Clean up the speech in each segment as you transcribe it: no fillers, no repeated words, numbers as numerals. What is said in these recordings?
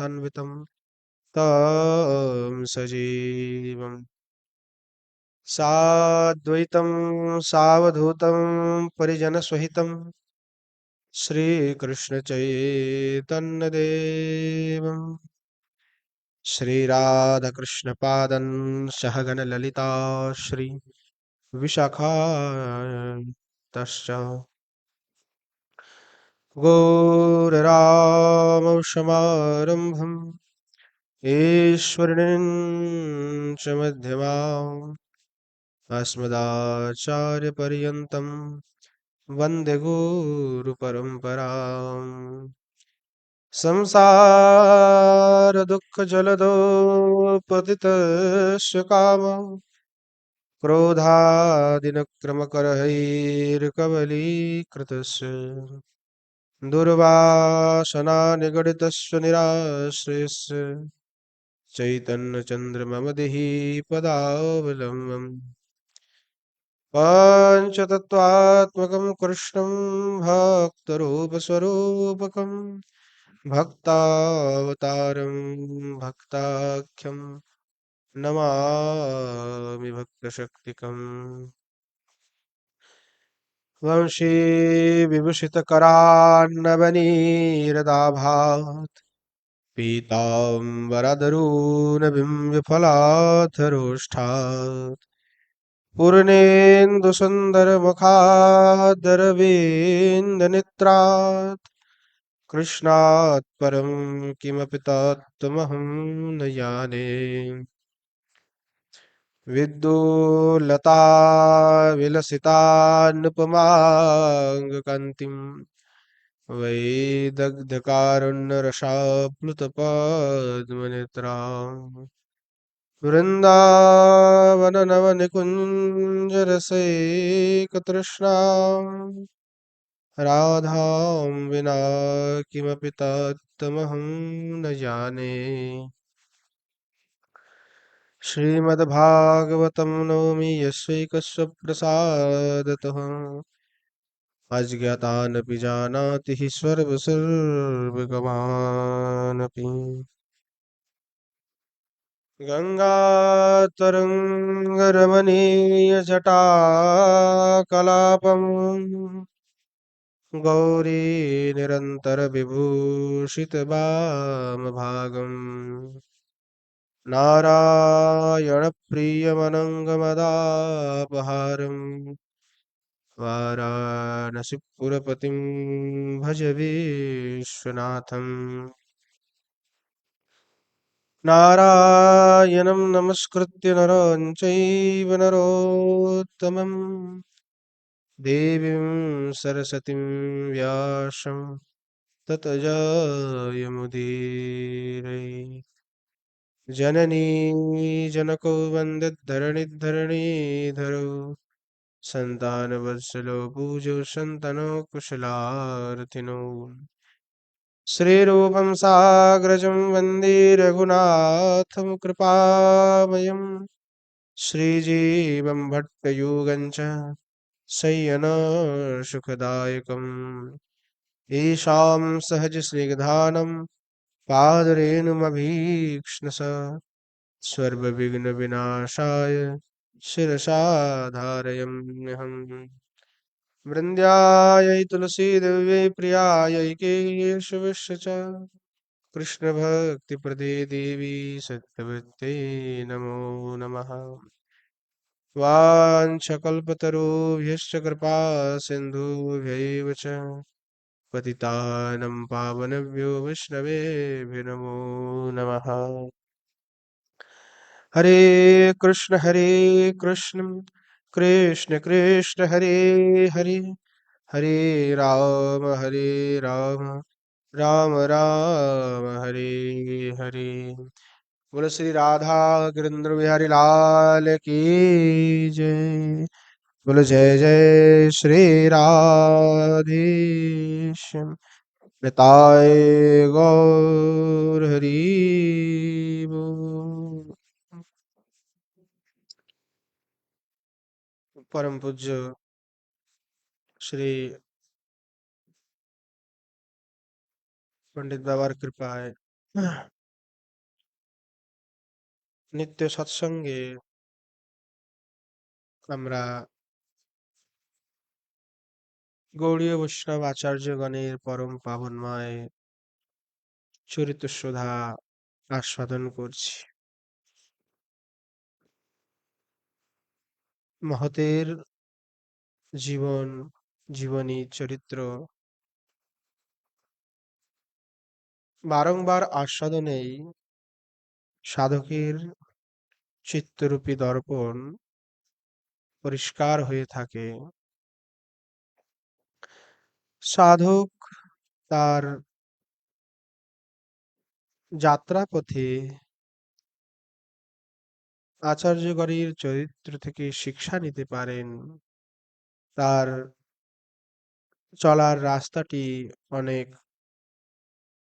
रघुनाथान्वितं तं सजीवम् साद्वैतं सावधूतं परिजनसहितं श्रीकृष्णचैतन्यदेवं श्रीराधाकृष्णपादं सहगणललिता श्री विशाखातश्च गौररामशमारम्भम् ईश्वरीं च मध्यमाम् अस्मदाचार्यपर्यन्तं वन्दे गुरुपरम्पराम् संसारदुःखजलधौ पतितस्य कामः क्रोधादिनक्रमकरैर्कवलीकृतस्य दुर्वासनानिगडितस्य निराश्रयस्य चैतन्यचन्द्रममदिः पदावलम्बम् पञ्चतत्त्वात्मकं कृष्णं भक्तरूपस्वरूपकं भक्तावतारं भक्ताख्यं नमामि भक्तशक्तिकम् वंशी विभूषितकरान्नवनीरदाभात् पीताम्बरधरूनबिं विफलाधरोष्ठात् पूर्णेन्दुसुन्दरमुखादरविन्दनेत्रात् कृष्णात् परं किमपि तत्त्वमहं न जाने विद्युल्लता विलसितान्नुपमाङ्गकान्तिं वैदग्ध्यकारुण्यरसाप्लुतपद्मनेत्राम् वृन्दावननवनिकुञ्जरसैकतृष्णाम् राधां विना किमपि तत्त्वमहं न जाने श्रीमद्भागवतं नौमि यस्यैकस्य प्रसादतः अज्ञातानपि जानाति हि सर्वगमानपि गङ्गातरङ्गरमणीयजटाकलापम् गौरी निरन्तरविभूषितवामभागम् नारायणप्रियमनङ्गमदापहारम् वाराणसीपुरपतिं भज विश्वनाथम् नारायणं नमस्कृत्य नरं चैव नरोत्तमम् देवीं सरस्वतीं व्यासं ततो जयमुदीरये जननी जनको वन्दिद्धरणिद्धरणीधरो सन्तानवत्सलो पूजो सन्तनो कुशलार्थिनो श्रीरूपं साग्रजं वन्दे रघुनाथं कृपामयम् श्रीजीवं भट्टयुगं च शय्यनसुखदायकम् येषां सहजस्निग्धानं पादरेणुमभीक्ष्णस सर्वविघ्नविनाशाय शिरसा धारयाम्यहम् वृन्द्यायै तुलसीदेव्यै प्रियायै केशवस्य च कृष्णभक्तिप्रदे देवी सत्यवत्यै नमो नमः वाञ्छकल्पतरुभ्यश्च कृपा सिन्धुभ्यैव च पतितानं पावनेभ्यो वैष्णवेभ्यो नमो नमः हरे कृष्ण कृष्ण कृष्ण हरे हरे हरे राम राम राम हरे हरे बोलो श्री राधा गिरिंद्र बिहारी लाल की जय बोलो जय जय श्री राधेश्याम निताय गौर हरि बोल। परम पूज्य श्री पंडित बाबा कृपा है নিত্য সৎসঙ্গে আমরা গৌড়ীয় বৈষ্ণব আচার্যগণের পরম পাবনময় চরিত সুধা আস্বাদন করছি। মহতের জীবন, জীবনী, চরিত্র বারংবার আস্বাদনেই সাধকের চিত্তরূপী দর্পণ পরিষ্কার হয়ে থাকে। সাধক তার যাত্রাপথে আচার্যগণের চরিত্র থেকে শিক্ষা নিতে পারেন। তার চলার রাস্তাটি অনেক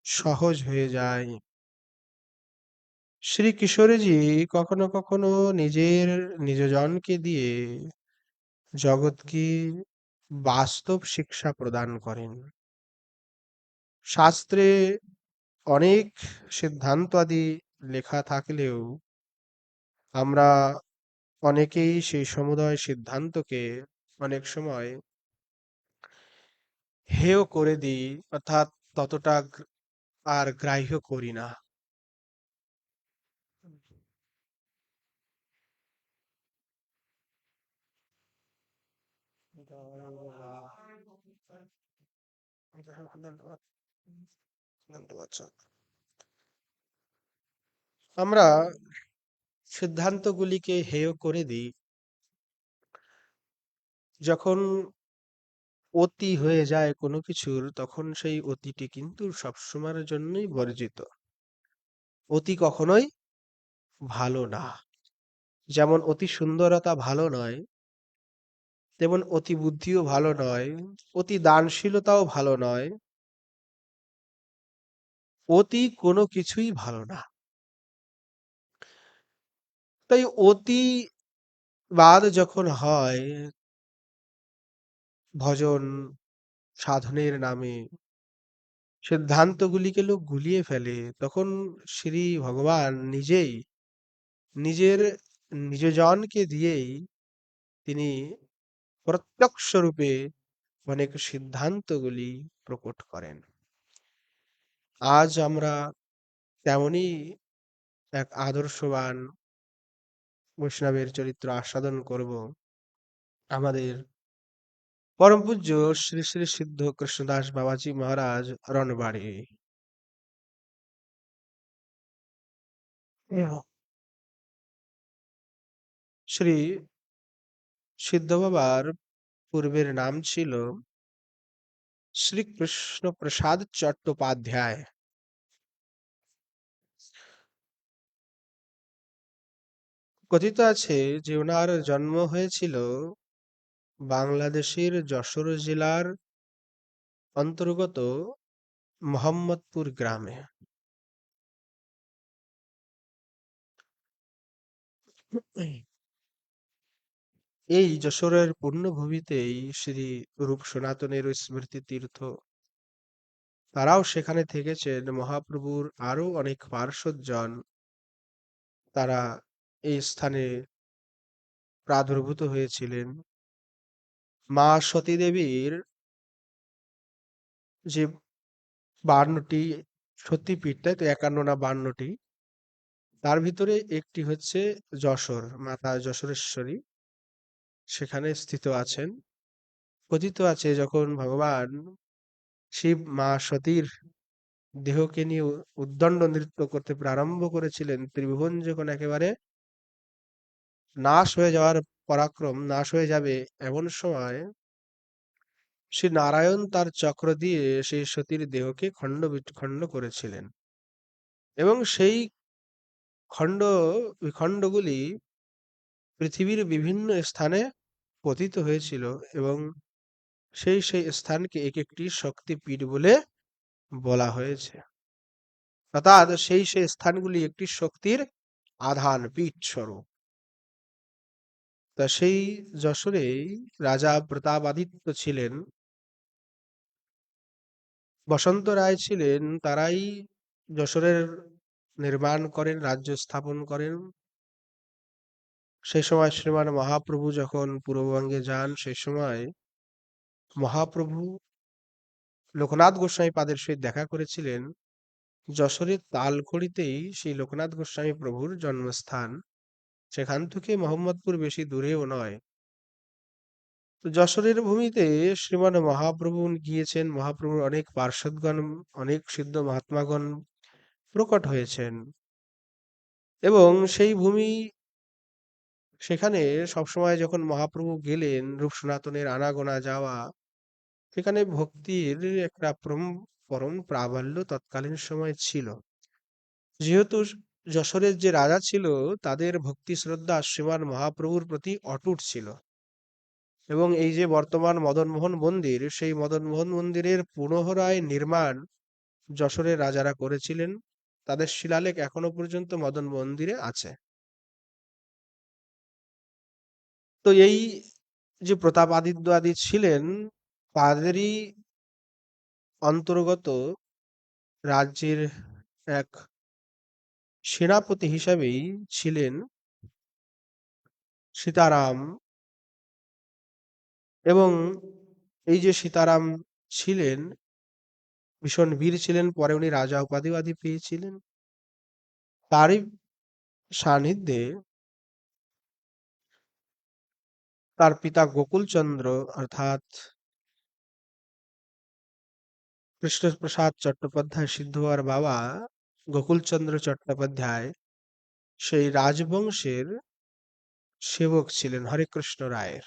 সহজ হয়ে যায়। শ্রী কিশোরীজি কখনো কখনো নিজের নিজজনকে দিয়ে জগৎকে বাস্তব শিক্ষা প্রদান করেন। শাস্ত্রে অনেক সিদ্ধান্তাদি লেখা থাকলেও আমরা অনেকেই সেই সমুদয় সিদ্ধান্তকে অনেক সময় হেয় করে দিই, অর্থাৎ ততটা আর গ্রাহ্য করি না। আমরা সিদ্ধান্তগুলিকে হেয় করে দিই যখন অতি হয়ে যায় কোনো কিছুর, তখন সেই অতিটি কিন্তু সবসময়ের জন্যই বর্জিত। অতি কখনোই ভালো না। যেমন অতি সুন্দরতা ভালো নয়, তেমন অতি বুদ্ধিও ভালো নয়, অতি দানশীলতাও ভালো নয়, অতি কোনো কিছুই ভালো না। তাই অতিবাদ যখন হয় ভজন সাধনের নামে, সিদ্ধান্তগুলিকে লোক গুলিয়ে ফেলে, তখন শ্রী ভগবান নিজেই নিজের নিজজনকে দিয়েই তিনি প্রত্যক্ষ রূপে অনেক সিদ্ধান্তগুলি প্রকট করেন। আজ আমরা তেমনি এক আদর্শবান বৈষ্ণবের চরিত্র আস্বাদন করব। আমাদের পরম পূজ্য শ্রী শ্রী সিদ্ধ কৃষ্ণদাস বাবাজি মহারাজ রণবাড়ি। শ্রী সিদ্ধ বাবার পূর্বের নাম ছিল শ্রীকৃষ্ণ প্রসাদ চট্টোপাধ্যায়। কথিত আছে যে ওনার জন্ম হয়েছিল বাংলাদেশের যশোর জেলার অন্তর্গত মোহাম্মদপুর গ্রামে। এই যশোরের পুণ্যভূমিতেই শ্রী রূপ সনাতনের স্মৃতি তীর্থ, তারাও সেখানে থেকেছেন। মহাপ্রভুর আরো অনেক পার্শ্বজন তারা এই স্থানে প্রাদুর্ভূত হয়েছিলেন। মা সতী দেবীর যে 52টি সতীপীঠ, তাই তো 51 না 52টি, তার ভিতরে একটি হচ্ছে যশোর, মাতা যশোরেশ্বরী সেখানে স্থিত আছেন। কথিত আছে যখন ভগবান শিব মা সতীর দেহকে নিয়ে উদ্দণ্ড নৃত্য করতে প্রারম্ভ করেছিলেন, ত্রিভুবন যখন একেবারে নাশ হয়ে যাওয়ার পরাক্রম, নাশ হয়ে যাবে এমন সময় শ্রী নারায়ণ তার চক্র দিয়ে সেই সতীর দেহকে খণ্ড বিখণ্ড করেছিলেন, এবং সেই খণ্ড বিখণ্ডগুলি পৃথিবীর বিভিন্ন স্থানে পতিত হয়েছিল, এবং সেই স্থানকে এক একটি শক্তিপীঠ বলে বলা হয়েছে। অর্থাৎ সেই স্থানগুলি একটি শক্তির আধান পীঠ স্বরূপ। তা সেই যশোরেই রাজা প্রতাপাদিত্য ছিলেন, বসন্ত রায় ছিলেন, তারাই যশোরের নির্মাণ করেন, রাজ্য স্থাপন করেন। সেই সময় শ্রীমান মহাপ্রভু যখন পূর্ববঙ্গে যান, সেই সময় মহাপ্রভু লোকনাথ গোস্বামী পাদের সহিত দেখা করেছিলেন। যশোরের তালখড়িতেই সেই লোকনাথ গোস্বামী প্রভুর জন্মস্থান। সেখান থেকে মোহাম্মদপুর বেশি দূরেও নয়। তো যশোরের ভূমিতে শ্রীমান মহাপ্রভু গিয়েছেন, মহাপ্রভুর অনেক পার্ষদগণ, অনেক সিদ্ধ মহাত্মাগণ প্রকট হয়েছেন। এবং সেই ভূমি, সেখানে সবসময় যখন মহাপ্রভু গেলেন, রূপ সনাতনের আনাগোনা যাওয়া, সেখানে ভক্তির একটা পরম প্রাবল্য তৎকালীন সময় ছিল। যেহেতু যশোরের যে রাজা ছিল, তাদের ভক্তি শ্রদ্ধা শ্রীমান মহাপ্রভুর প্রতি অটুট ছিল। এবং এই যে বর্তমান মদনমোহন মন্দির, সেই মদনমোহন মন্দিরের পুনরায় নির্মাণ যশোরের রাজারা করেছিলেন। তাদের শিলালেখ এখনো পর্যন্ত মদন মন্দিরে আছে। তো এই যে প্রতাপাদিত্য আদি ছিলেন, তাদেরই অন্তর্গত রাজ্যের এক সেনাপতি হিসাবেই ছিলেন সীতারাম। এবং এই যে সীতারাম ছিলেন, ভীষণ বীর ছিলেন, পরে উনি রাজা উপাধিও আদি পেয়েছিলেন। তারই সান্নিধ্যে তার পিতা গোকুলচন্দ্র, অর্থাৎ কৃষ্ণপ্রসাদ চট্টোপাধ্যায় সিদ্ধ হওয়ার বাবা গোকুলচন্দ্র চট্টোপাধ্যায়, সেই রাজবংশের সেবক ছিলেন হরেকৃষ্ণ রায়ের।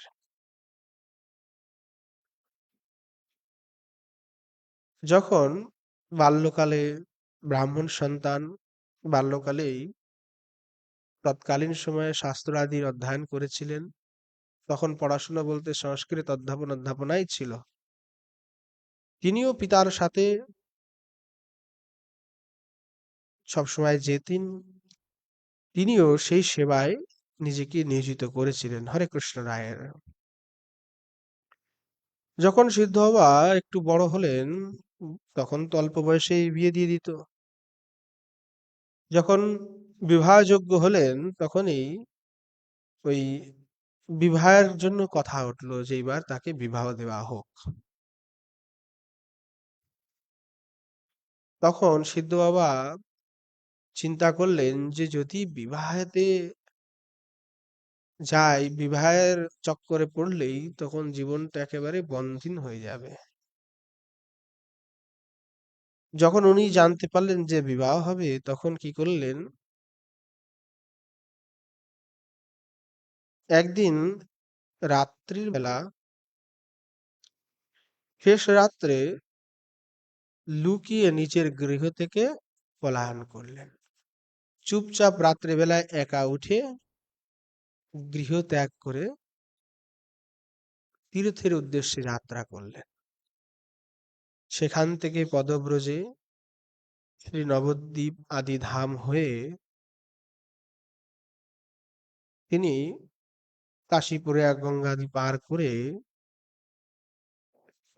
যখন বাল্যকালে ব্রাহ্মণ সন্তান, বাল্যকালেই তৎকালীন সময়ে শাস্ত্রাদির অধ্যয়ন করেছিলেন। তখন পড়াশোনা বলতে সংস্কৃত অধ্যাপনাই ছিল। তিনিও পিতার সাথে সবসময় যেতেন। তিনিও সেই সেবায় নিজেকে নিয়োজিত করেছিলেন হরে কৃষ্ণ রায়ের। যখন সিদ্ধ বাবা একটু বড় হলেন, তখন তো অল্প বয়সেই বিয়ে দিয়ে দিত। যখন বিবাহযোগ্য হলেন, তখনই ওই বিবাহের জন্য কথা উঠলো যে এবার তাকে বিবাহ দেওয়া হোক। তখন সিদ্ধ বাবা চিন্তা করলেন যে যদি বিবাহেতে যাই, বিবাহের চক্করে পড়লেই তখন জীবনটা একেবারে বন্ধীন হয়ে যাবে। যখন উনি জানতে পারলেন যে বিবাহ হবে, তখন কি করলেন, একদিন রাত্রির বেলা, শেষ রাত্রে লুকিয়ে নিচের গৃহ থেকে পলায়ন করলেন। চুপচাপ রাত্রেবেলায় একা উঠে গৃহ ত্যাগ করে তীর্থের উদ্দেশ্যে যাত্রা করলেন। সেখান থেকে পদব্রজে শ্রী নবদ্বীপ আদি ধাম হয়ে তিনি কাশীপুরে গঙ্গাদি পার করে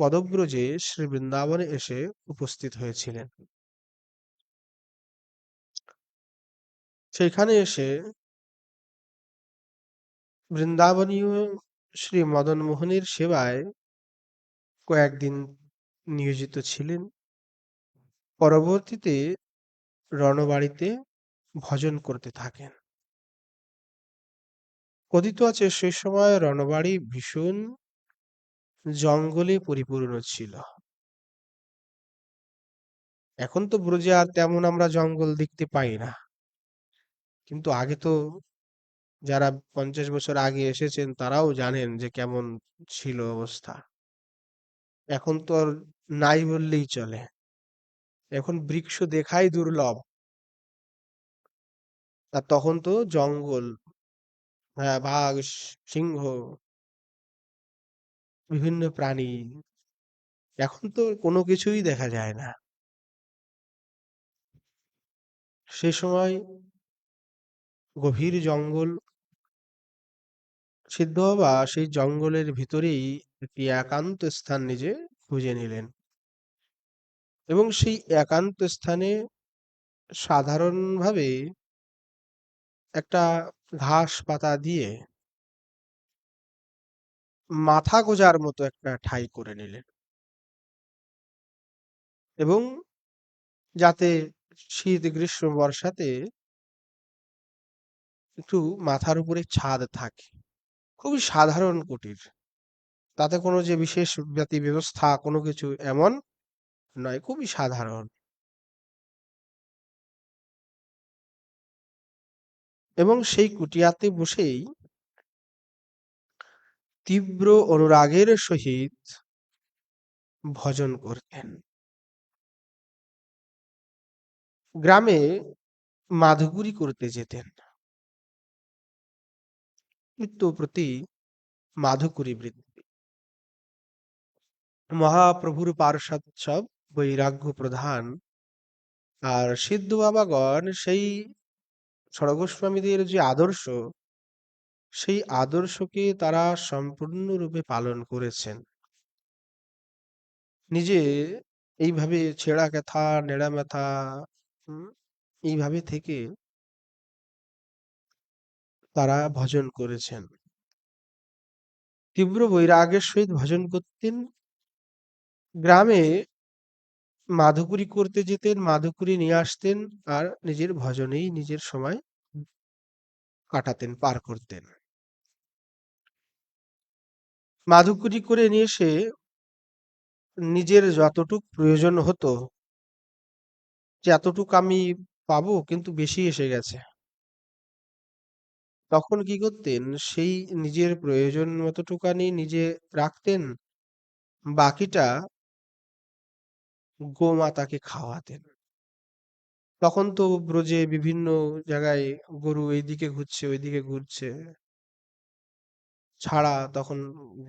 পদব্রজে শ্রী বৃন্দাবনে এসে উপস্থিত হয়েছিলেন। সেখানে এসে বৃন্দাবনীয় শ্রী মদন মোহনের সেবায় কয়েকদিন নিয়োজিত ছিলেন। পরবর্তীতে রণবাড়িতে ভজন করতে থাকেন। কথিত আছে সেই সময় রণবাড়ি ভীষণ জঙ্গলে পরিপূর্ণ ছিল। এখন তো ব্রজে আর তেমন আমরা জঙ্গল দেখতে পাই না, কিন্তু আগে তো যারা 50 বছর আগে এসেছেন তারাও জানেন যে কেমন ছিল অবস্থা। এখন তো আর নাই বললেই চলে। এখন বৃক্ষ দেখাই দুর্লভ। আর তখন তো জঙ্গল, হ্যাঁ, বাঘ, সিংহ, বিভিন্ন প্রাণী। এখন তো কোনো কিছুই দেখা যায় না। সে সময় গভীর জঙ্গল। সিদ্ধ বাবা সেই জঙ্গলের ভিতরেই একটি একান্ত স্থান নিজে খুঁজে নিলেন। এবং সেই একান্ত স্থানে সাধারণভাবে একটা ঘাস পাতা দিয়ে মাথা গোঁজার মতো একটা ঠাঁই করে নিলেন এবং যাতে শীত গ্রীষ্ম বর্ষাতে একটু মাথার উপরে ছাদ থাকে। খুবই সাধারণ কুটির, তাতে কোনো যে বিশেষ জাতি ব্যবস্থা কোনো কিছু এমন নয়, খুবই সাধারণ। এবং সেই কুটিয়াতে বসেই তীব্র অনুরাগের সহিত ভজন করতেন। গ্রামে মাধুগুরি করতে যেতেন, নিত্য প্রতি মাধুকরী বৃত্তি, মহাপ্রভুর পার্ষদসব বৈরাগ্য প্রধান। আর সিদ্ধ বাবাগণ সেই সরগোস্বামীদের যে আদর্শ, সেই আদর্শকে তারা সম্পূর্ণরূপে পালন করেছেন। নিজে এইভাবে ছেঁড়া কেথা নেড়া মেথা এইভাবে থেকে তারা ভজন করেছেন, তীব্র বৈরাগ্যের সহিত ভজন করতেন। গ্রামে মাধুকরী করতে যেতেন, মাধুকরী নিয়ে আসতেন, আর নিজের ভজনেই নিজের সময় কাটাতেন, পার করতেন। মাধুকরী করে নিয়ে এসে নিজের যতটুক প্রয়োজন হতো, যে এতটুক আমি পাবো কিন্তু বেশি এসে গেছে, তখন কি করতেন, সেই নিজের প্রয়োজন মতটুকানি নিজে রাখতেন, বাকিটা গোমাতাকে খাওয়াতেন। তখন তো ব্রজে বিভিন্ন জায়গায় গরু এইদিকে ঘুরছে ওইদিকে ঘুরছে, ছাড়া তখন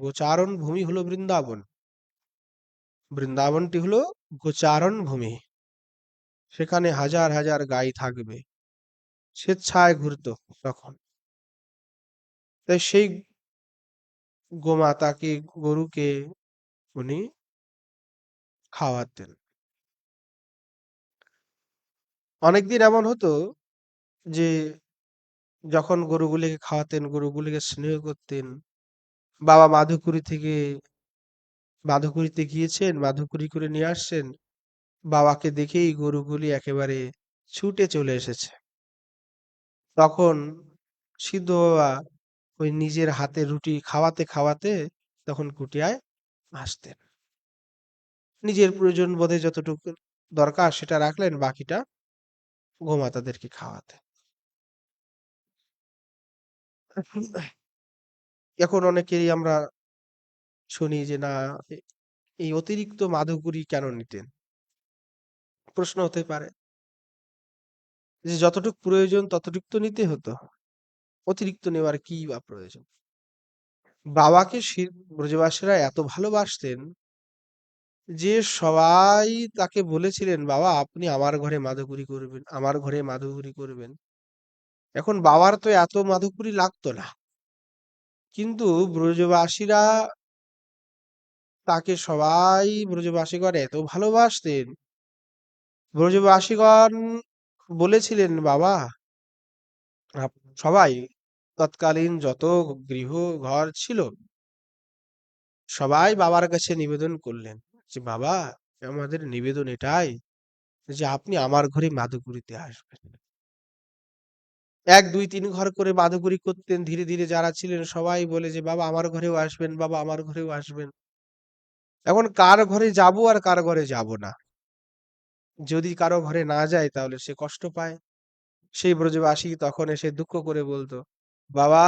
গোচারণ ভূমি হলো বৃন্দাবন। বৃন্দাবনটি হলো গোচারণ ভূমি, সেখানে হাজার হাজার গাই থাকবে, স্বেচ্ছায় ঘুরতো তখন। তাই সেই গোমাতাকে, গরুকে উনি খাওয়াতেন। অনেকদিন এমন হতো যে যখন গরুগুলিকে খাওয়াতেন, গরুগুলিকে স্নেহ করতেন, বাবা মাধুকুরি থেকে মাধুকুরিতে গিয়েছেন, মাধুকুরি করে নিয়ে আসছেন, বাবাকে দেখেই গরুগুলি একেবারে ছুটে চলে এসেছে। তখন সিদ্ধ বাবা ওই নিজের হাতে রুটি খাওয়াতে খাওয়াতে তখন কুটিয়ায় আসতেন। নিজের প্রয়োজন বোধে যতটুকু দরকার সেটা রাখলেন, বাকিটা গোমাতাদেরকে খাওয়াতে। এখন অনেকেই আমরা শুনি যে না, এই অতিরিক্ত মাধুগুরি কেন নিতেন? প্রশ্ন হতে পারে যে যতটুক প্রয়োজন ততটুক তো নিতে হতো, অতিরিক্ত নেওয়ার কি বা প্রয়োজন? বাবাকে ব্রজবাসীরা এত ভালোবাসতেন যে সবাই তাকে বলেছিলেন, বাবা আপনি আমার ঘরে মাধুগুরি করবেন, আমার ঘরে মাধুগুরি করবেন। এখন বাবার তো এত মাধুকরী লাগতো না, কিন্তু ব্রজবাসীরা তাকে, সবাই ব্রজবাসীগণ এত ভালোবাসতেন, ব্রজবাসীগণ বলেছিলেন, বাবা সবাই, তৎকালীন যত গৃহ ঘর ছিল সবাই বাবার কাছে নিবেদন করলেন যে বাবা, আমাদের নিবেদন এটাই যে আপনি আমার ঘরে মাধুকরীতে আসবেন। এক দুই তিন ঘর করে মাধুকরী করতেন, ধীরে ধীরে যারা ছিলেন সবাই বলে যে বাবা আমার ঘরেও আসবেন, বাবা আমার ঘরেও আসবেন। এখন কার ঘরে যাব আর কার ঘরে যাব না, যদি কারো ঘরে না যায় তাহলে সে কষ্ট পায়। সেই ব্রজবাসী তখন এসে দুঃখ করে বলতো, বাবা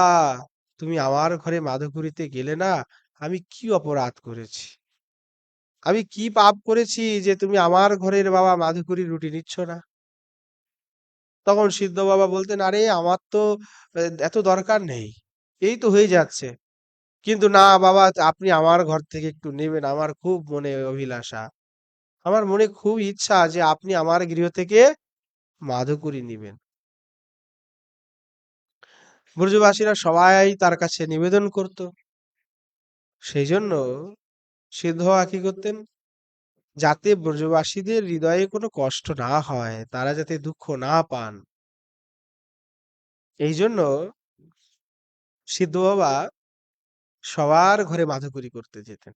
তুমি আমার ঘরে মাধুকরীতে গেলে না, আমি কি অপরাধ করেছি, আমি কি পাপ করেছি যে তুমি আমার ঘরের বাবা মাধুকরীর রুটি নিচ্ছ না? তখন সিদ্ধ বাবা বলতেন, আরে আমার তো এত দরকার নেই, এই তো হয়ে যাচ্ছে। কিন্তু না বাবা, আপনি আমার ঘর থেকে একটু নেবেন, আমার খুব মনে অভিলাষা, আমার মনে খুব ইচ্ছা যে আপনি আমার গৃহ থেকে মাধুকরী নিবেন। ব্রজবাসীরা সবাই তার কাছে নিবেদন করত। সেই জন্য সিদ্ধ বাবা কি করতেন, যাতে ব্রজবাসীদের হৃদয়ে কোনো কষ্ট না হয়, তারা যাতে দুঃখ না পান, এই জন্য সিদ্ধ বাবা সবার ঘরে মাধুকরী করতে যেতেন,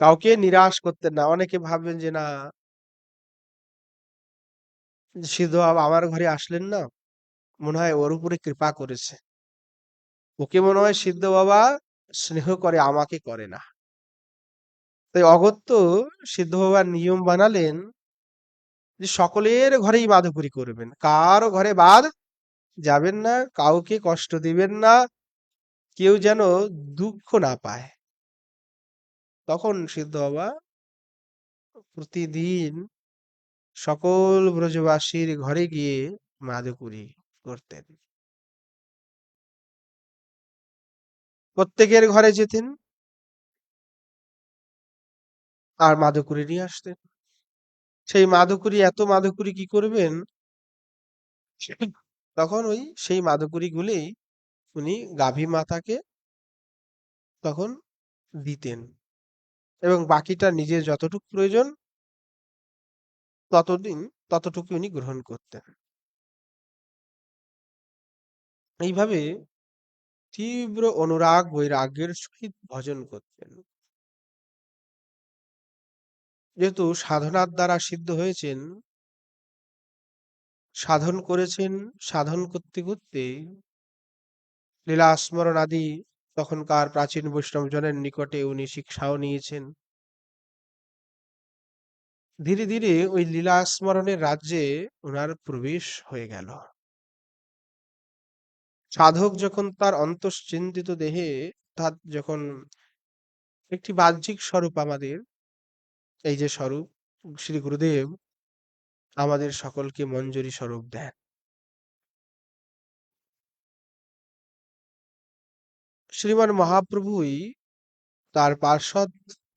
কাউকে নিরাশ করতেন না। অনেকে ভাববেন যে না, সিদ্ধ বাবা আমার ঘরে আসলেন না, মনে হয় ওর উপরে কৃপা করেছে, ওকে মনে হয় সিদ্ধ বাবা স্নেহ করে, আমাকে করে না। তাই অগত্যা সিদ্ধ বাবা নিয়ম বানালেন যে সকলের ঘরেই মাধুকরী করবেন, কারো ঘরে বাদ যাবেন না, কাউকে কষ্ট দিবেন না, কেউ যেন দুঃখ না পায়। তখন সিদ্ধ বাবা প্রতিদিন সকল ব্রজবাসীর ঘরে গিয়ে মাদুকুরি করতেন, প্রত্যেকের ঘরে যেতেন আর মাদুকুরি নিয়ে আসতেন। সেই মাদুকুরি, এত মাদুকুরি কি করবেন, তখন ওই সেই মাদুকুরি গুলি উনি গাভী মাতাকে তখন দিতেন, এবং বাকিটা নিজের যতটুকু প্রয়োজন ততদিন ততটুকু উনি গ্রহণ করতেন। এইভাবে তীব্র অনুরাগ বৈরাগ্যের সহিত ভজন করতেন। যেহেতু সাধনার দ্বারা সিদ্ধ হয়েছেন, সাধন করেছেন, সাধন করতে করতে লীলা স্মরণ আদি তখনকার প্রাচীন বৈষ্ণবজনের নিকটে উনি শিক্ষাও নিয়েছেন। ধীরে ধীরে ওই লীলা স্মরণের রাজ্যে ওনার প্রবেশ হয়ে গেল। সাধক যখন তার অন্তশ্চিন্তিত দেহে, অর্থাৎ যখন একটি বাহ্যিক স্বরূপ আমাদের, এই যে স্বরূপ শ্রী গুরুদেব আমাদের সকলকে মঞ্জুরি স্বরূপ দেন। শ্রীমান মহাপ্রভুই তার পার্ষদ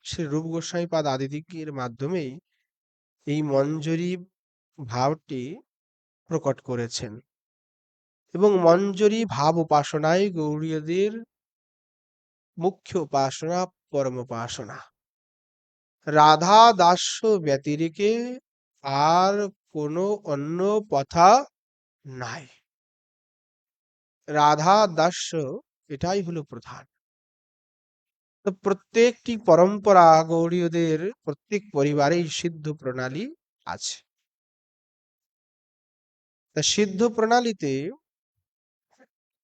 শ্রী রূপ গোস্বামী পাদ আদিদিগের মাধ্যমেই এই মঞ্জুরি ভাবটি প্রকট করেছেন, এবং মঞ্জুরি ভাব উপাসনায় গৌড়ীয়দের মুখ্য উপাসনা, পরম উপাসনা। রাধা দাস্য ব্যতিরেকে আর কোনো অন্য পথা নাই। রাধা দাস্য এটাই হলো প্রধান। তো প্রত্যেকটি পরম্পরা গৌড়ীয়দের প্রত্যেক পরিবারেই সিদ্ধ প্রণালী আছে। তা সিদ্ধ প্রণালীতে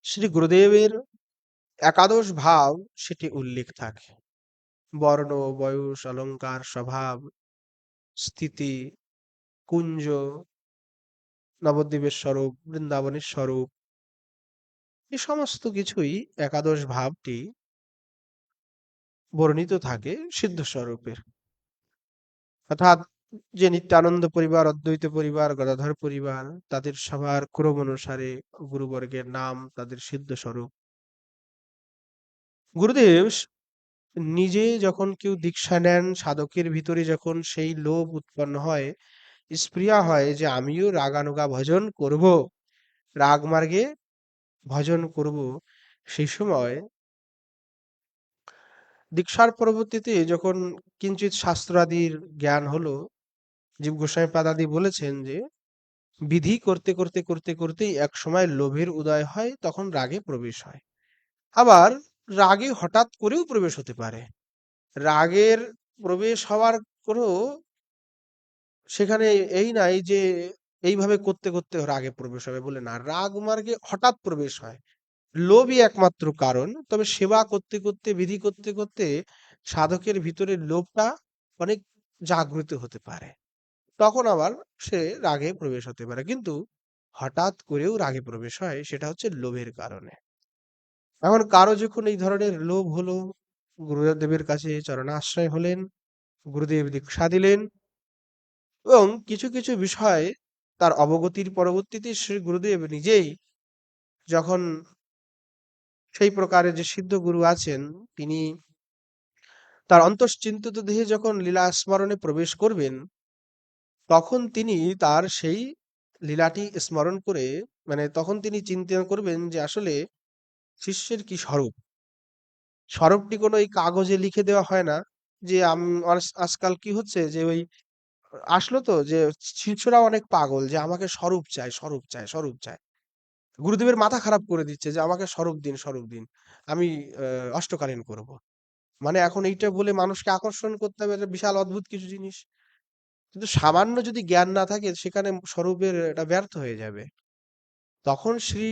শ্রী গুরুদেবের একাদশ ভাব সেটি উল্লেখ থাকে। বর্ণ, বয়স, অলঙ্কার, স্বভাব, স্থিতি, কুঞ্জ, নবদ্বীপের স্বরূপ, বৃন্দাবনের স্বরূপ, এই সমস্ত কিছুই একাদশ ভাবটি বর্ণিত থাকে সিদ্ধ স্বরূপের। অর্থাৎ যে নিত্যানন্দ পরিবার, অদ্বৈত পরিবার, গদাধর পরিবার, তাদের সবার ক্রম অনুসারে গুরুবর্গের নাম, তাদের সিদ্ধ স্বরূপ। গুরুদেব নিজে যখন কেউ দীক্ষা নেন, সাধকের ভিতরে যখন সেই লোভ উৎপন্ন হয়, স্পৃহা হয় যে আমিও রাগানুগা ভজন করব, রাগ মার্গে ভজন করব, সেই সময় দীক্ষার পরবর্তীতে যখন কিঞ্চিৎ শাস্ত্রাদির জ্ঞান হলো, জীব গোস্বামী পাদাদি বলেছেন যে বিধি করতে করতে করতে করতেই এক সময় লোভের উদয় হয়, তখন রাগে প্রবেশ হয়। আবার রাগে হঠাৎ করেও প্রবেশ হতে পারে। রাগের প্রবেশ হওয়ার কোনো সেখানে এই নাই যে এইভাবে করতে করতে রাগে প্রবেশ হবে বলে, না, রাগ মার্গে হঠাৎ প্রবেশ হয়। লোভই একমাত্র কারণ। তবে সেবা করতে করতে, বিধি করতে করতে সাধকের ভিতরে লোভটা অনেক জাগ্রত হতে পারে, তখন আবার সে রাগে প্রবেশ হতে পারে। কিন্তু হঠাৎ করেও রাগে প্রবেশ হয়, সেটা হচ্ছে লোভের কারণে। এখন কারো যখন এই ধরনের লোভ হলো, গুরুদেবের কাছে চরণাশ্রয় হলেন, গুরুদেব দীক্ষা দিলেন, এবং কিছু কিছু বিষয় তার অবগতির পরবর্তীতে শ্রী গুরুদেব নিজেই যখন সেই প্রকারের যে সিদ্ধ গুরু আছেন, তিনি তার অন্তশ্চিন্তিত দেহে যখন লীলা স্মরণে প্রবেশ করবেন, তখন তিনি তার সেই লীলাটি স্মরণ করে, মানে তখন তিনি চিন্তা করবেন যে আসলে শিষ্যের কি স্বরূপ। স্বরূপটি কোনো এই কাগজে লিখে দেওয়া হয় না, যে আজকাল কি হচ্ছে যে ওই আসলো তো যে শিষ্যরা অনেক পাগল যে আমাকে স্বরূপ চাই, স্বরূপ চাই, স্বরূপ চাই। গুরুদেবের মাথা খারাপ করে দিচ্ছে যে আমাকে স্বরূপ দিন, স্বরূপ দিন। আমি অষ্টকালীন করব। মানে এখন এইটা বলে মানুষকে আকর্ষণ করতে হবে, এটা বিশাল অদ্ভুত কিছু জিনিস। কিন্তু সামান্য যদি জ্ঞান না থাকে সেখানে স্বরূপের এটা ব্যর্থ হয়ে যাবে। তখন শ্রী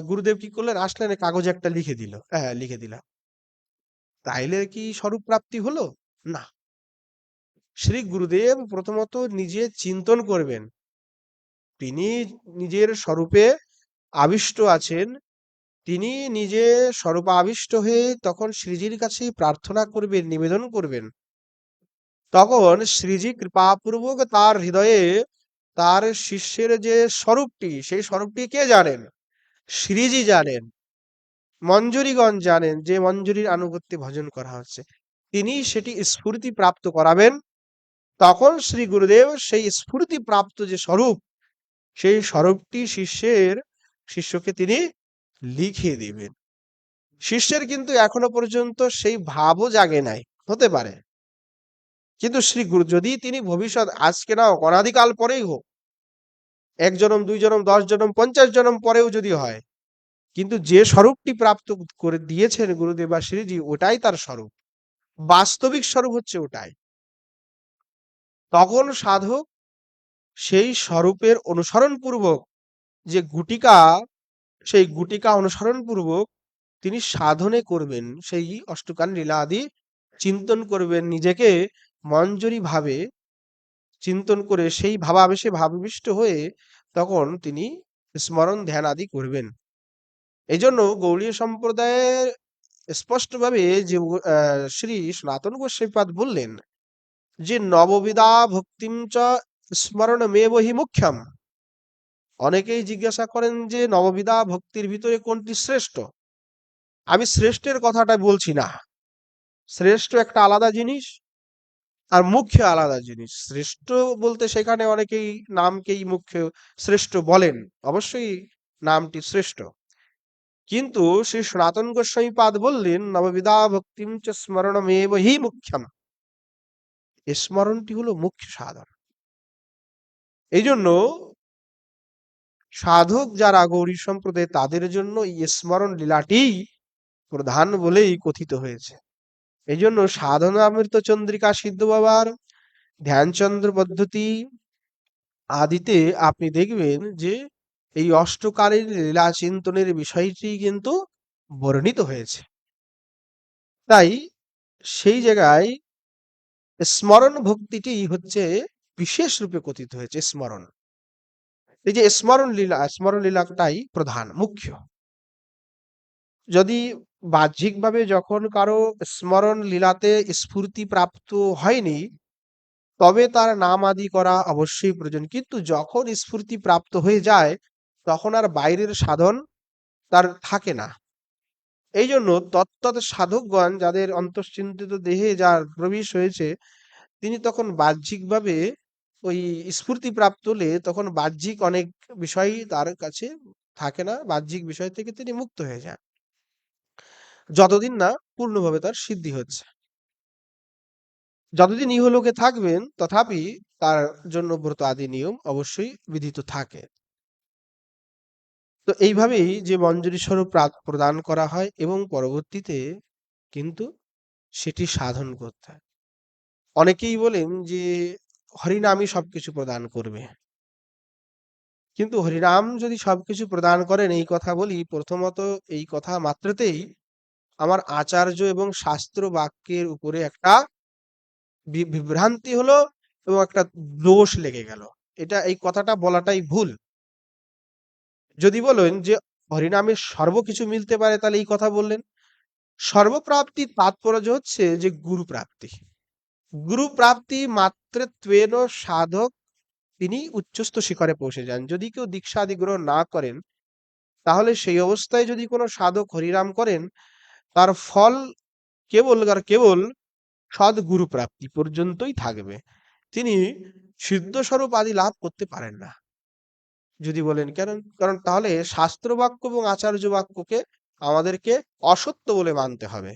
গুরুদেব কি করলেন? আসলেন কাগজে একটা লিখে দিল। হ্যাঁ, হ্যাঁ, লিখে দিলাম। তাইলে কি স্বরূপ প্রাপ্তি হলো? না। শ্রী গুরুদেব প্রথমত নিজে চিন্তন করবেন। তিনি নিজের স্বরূপে আবিষ্ট আছেন। তিনি নিজে স্বরূপে আবিষ্ট হয়ে তখন শ্রীজির কাছে প্রার্থনা করবেন, নিবেদন করবেন। তখন শ্রীজি কৃপাপূর্বক তার হৃদয়ে তার শিষ্যের যে স্বরূপটি, সেই স্বরূপটি কে জানেন? শ্রীজি জানেন। মঞ্জুরিগণ জানেন যে মঞ্জুরির আনুগত্যে ভজন করা হচ্ছে। তিনি সেটি স্ফূর্তি প্রাপ্ত করাবেন। তখন শ্রী গুরুদেব সেই স্ফূর্তি প্রাপ্ত যে স্বরূপ, সেই স্বরূপটি শিষ্যকে তিনি লিখে দিবেন। শিষ্যের কিন্তু এখনো পর্যন্ত সেই ভাবও জাগে নাই, হতে পারে। কিন্তু শ্রী গুরু যদি তিনি ভবিষ্যৎ আজকে না হোক, অনাদিকাল পরেই হোক, ১ জনম ২ জনম ১০ জনম ৫০ জনম পরেও যদি হয়, কিন্তু যে স্বরূপটি প্রাপ্ত করে দিয়েছেন গুরুদেব বা শ্রীজি, ওটাই তার স্বরূপ। বাস্তবিক স্বরূপ হচ্ছে ওটাই। তখন সাধক সেই স্বরূপের অনুসরণ পূর্বক যে গুটিকা, সেই গুটিকা অনুসরণ পূর্বক তিনি সাধনে করবেন, সেই অষ্টকান লীলা আদি চিন্তন করবেন, নিজেকে মঞ্জরি ভাবে চিন্তন করে সেই ভাবাবেশে ভাবাবিষ্ট হয়ে তখন তিনি স্মরণ ধ্যান আদি করবেন। এই জন্য গৌড়ীয় সম্প্রদায়ে স্পষ্টভাবে যে শ্রী সনাতন গোস্বাইপাদ বললেন যে নববিধা ভক্তিম চ স্মরণমেব হি মুখ্যম। অনেকেই জিজ্ঞাসা করেন যে নববিধা ভক্তির ভিতরে কোনটি শ্রেষ্ঠ। আমি শ্রেষ্ঠের কথাটা বলছি না। শ্রেষ্ঠ একটা আলাদা জিনিস, আর মুখ্য আলাদা জিনিস। শ্রেষ্ঠ বলতে সেখানে অনেকেই নামকেই মুখ্য শ্রেষ্ঠ বলেন। অবশ্যই নামটি শ্রেষ্ঠ। কিন্তু শ্রী সনাতন গোস্বামীপাদ বললেন নববিধা ভক্তিম চ স্মরণমেব হি মুখ্যম। স্মরণটি হলো মুখ্য সাধন। এই জন্য সাধক যারা গৌরী সম্প্রদায় তাদের জন্য এই স্মরণ লীলাটি প্রধান বলেই কথিত হয়েছে। এই জন্য সাধনামৃত চন্দ্রিকা সিদ্ধ বাবার ধ্যানচন্দ্র পদ্ধতি আদিতে আপনি দেখবেন যে এই অষ্টকালীন লীলা চিন্তনের বিষয়টি কিন্তু বর্ণিত হয়েছে। তাই সেই জায়গায় স্মরণ ভক্তিটি হচ্ছে বিশেষ রূপে কথিত হয়েছে। স্মরণ, এই যে স্মরণ লীলাটাই প্রধান মুখ্য। যদি বাহ্যিকভাবে যখন কারো স্মরণ লীলাতে স্ফূর্তি প্রাপ্ত হয়নি, তবে তার নাম আদি করা অবশ্যই প্রয়োজন। কিন্তু যখন স্ফূর্তি প্রাপ্ত হয়ে যায়, তখন আর বাইরের সাধন তার থাকে না। এই জন্য তত্ত্বত সাধকগণ যাদের অন্তশ্চিন্তিত দেহে যার প্রবেশ হয়েছে, তিনি তখন বাহ্যিকভাবে ওই স্ফূর্তি প্রাপ্ত হলে তখন বাহ্যিক অনেক বিষয়ই তার কাছে থাকে না। বাহ্যিক বিষয় থেকে তিনি মুক্ত হয়ে যান, যতদিন না পূর্ণভাবে তার সিদ্ধি হচ্ছে। যতদিন ইহলোকে থাকবেন তথাপি তার জন্য ব্রত আদি নিয়ম অবশ্যই বিধিত থাকে। তো এইভাবেই যে মঞ্জুরি স্বরূপ প্রদান করা হয় এবং পরবর্তীতে কিন্তু সেটি সাধন করতে হয়। অনেকেই বলেন যে হরিনামই সবকিছু প্রদান করবে। কিন্তু হরিনাম যদি সবকিছু প্রদান করেন, এই কথা বলি, প্রথমত এই কথা মাত্রতেই আমার আচার্য এবং শাস্ত্র বাক্যের উপরে একটা বিভ্রান্তি হলো এবং একটা দোষ লেগে গেল। এই কথাটা বলাটাই ভুল। যদি বলেন যে হরিনামে সর্বকিছু মিলতে পারে, তাহলে এই কথা বললেন। সর্বপ্রাপ্তির তাৎপর্য হচ্ছে যে গুরু প্রাপ্তি। গুরু প্রাপ্তি মাত্রত্বেন সাধক তিনি উচ্চস্থ শিখরে পৌঁছে যান। যদি কেউ দীক্ষাদি গ্রহণ না করেন, তাহলে সেই অবস্থায় যদি কোনো সাধক হরিনাম করেন, তার ফল কেবল আর কেবল সদ্গুরু প্রাপ্তি পর্যন্তই থাকবে। তিনি সিদ্ধ স্বরূপ আদি লাভ করতে পারেন না। যদি বলেন কেন? কারণ তাহলে শাস্ত্র বাক্য এবং আচার্য বাক্যকে আমাদেরকে অসত্য বলে মানতে হবে।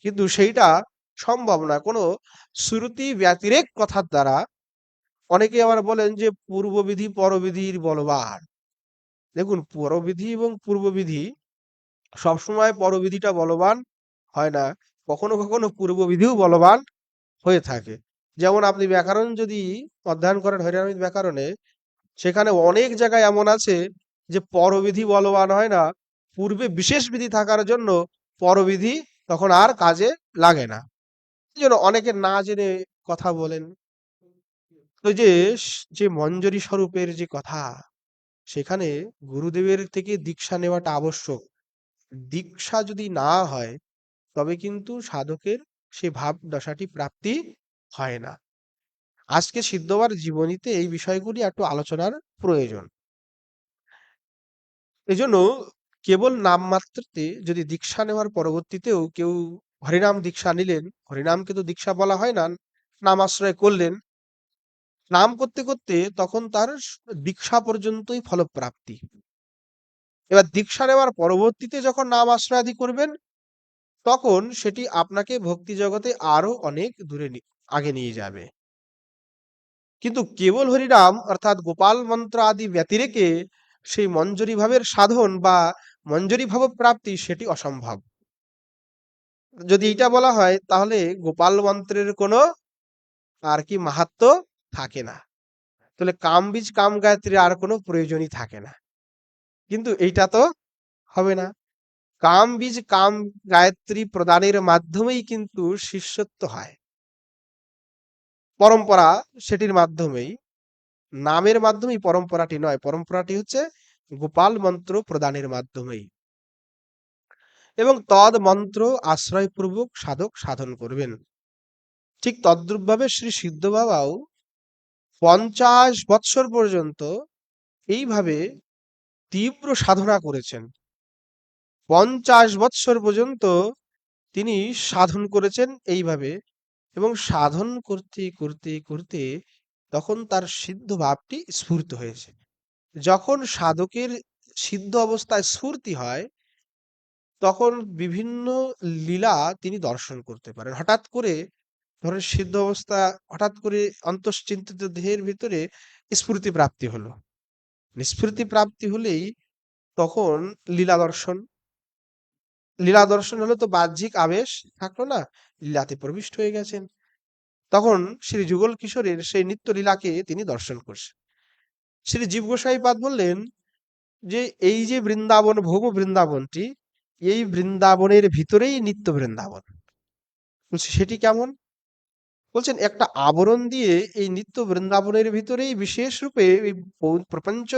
কিন্তু সেইটা সম্ভব না। কোনো শ্রুতি ব্যতিরেক কথার দ্বারা। অনেকে আবার বলেন যে পূর্ববিধি পরবিধির বলবান। দেখুন, পরবিধি এবং পূর্ববিধি সবসময় পরবিধিটা বলবান হয় না। কখনো কখনো পূর্ববিধিও বলবান হয়ে থাকে। যেমন আপনি ব্যাকরণ যদি অধ্যয়ন করেন হরিনামিক ব্যাকরণে, সেখানে অনেক জায়গায় এমন আছে যে পরবিধি বলবান হয় না, পূর্বে বিশেষ বিধি থাকার জন্য পরবিধি তখন আর কাজে লাগে না। এই জন্য অনেকে না জেনে কথা বলেন। তো যে মঞ্জরি স্বরূপের যে কথা, সেখানে গুরুদেবের থেকে দীক্ষা নেওয়াটা আবশ্যক। দীক্ষা যদি না হয় তবে কিন্তু সাধকের সে ভাব দশাটি প্রাপ্তি হয় না। আজকে সিদ্ধবার জীবনীতে এই বিষয়গুলি একটু আলোচনার প্রয়োজন। এজন্য কেবল নামমাত্রতে যদি দীক্ষা নেওয়ার পরবর্তীতেও কেউ হরিনাম দীক্ষা নিলেন, হরিনামকে তো দীক্ষা বলা হয় না, নাম আশ্রয় করলেন, নাম করতে করতে তখন তার দীক্ষা পর্যন্তই ফলপ্রাপ্তি। এবার দীক্ষা নেওয়ার পরবর্তীতে যখন নাম আশ্রয়াদি করবেন, তখন সেটি আপনাকে ভক্তি জগতে আরো অনেক দূরে আগে নিয়ে যাবে। কিন্তু কেবল হরিনাম অর্থাৎ গোপাল মন্ত্র আদি ব্যতিরেকে সেই মঞ্জরি ভাবের সাধন বা মঞ্জরি ভাব প্রাপ্তি সেটি অসম্ভব। যদি এটা বলা হয় তাহলে গোপাল মন্ত্রের কোনো আর কি মাহাত্ম্য থাকে না। তাহলে কাম বীজ কাম গায়ত্রীর আর কোনো প্রয়োজনই থাকে না। কিন্তু এইটা তো হবে না। কাম বীজ কাম গায়ত্রী প্রদানের মাধ্যমেই কিন্তু শিষ্যত্ব হয়। পরম্পরা সেটির মাধ্যমেই, নামের মাধ্যমেই পরম্পরাটি নয়, পরম্পরাটি হচ্ছে গোপাল মন্ত্র প্রদানের মাধ্যমেই। এবং তদ মন্ত্র আশ্রয়পূর্বক সাধক সাধন করবেন। ঠিক তদ্রূপভাবে শ্রী সিদ্ধ বাবাও 50 বৎসর পর্যন্ত এইভাবে তীব্র সাধনা করেছেন। 50 বৎসর পর্যন্ত তিনি সাধন করেছেন এইভাবে, এবং সাধন করতে করতে করতে তখন তার সিদ্ধ ভাবটি স্ফূর্ত হয়েছে। যখন সাধকের সিদ্ধ অবস্থায় স্ফূর্তি হয়, তখন বিভিন্ন লীলা তিনি দর্শন করতে পারেন। হঠাৎ করে ধরেন সিদ্ধ অবস্থা, হঠাৎ করে অন্তশ্চিন্তিত দেহের ভিতরে স্ফূর্তি প্রাপ্তি হলো। স্ফূর্তি প্রাপ্তি হলেই তখন লীলা দর্শন। লীলা দর্শন হলে তো বাহ্যিক আবেশ থাকলো না, লীলাতে প্রবিষ্ট হয়ে গেছেন। তখন শ্রী যুগল কিশোরের সেই নিত্য লীলাকে তিনি দর্শন করছেন। শ্রী জীব গোসাই পাদ বললেন যে এই যে বৃন্দাবন, ভৌম বৃন্দাবনটি, এই বৃন্দাবনের ভিতরেই নিত্য বৃন্দাবন। বলছে সেটি কেমন? বলছেন একটা আবরণ দিয়ে এই নিত্য বৃন্দাবনের ভিতরেই বিশেষ রূপে এই প্রপঞ্চ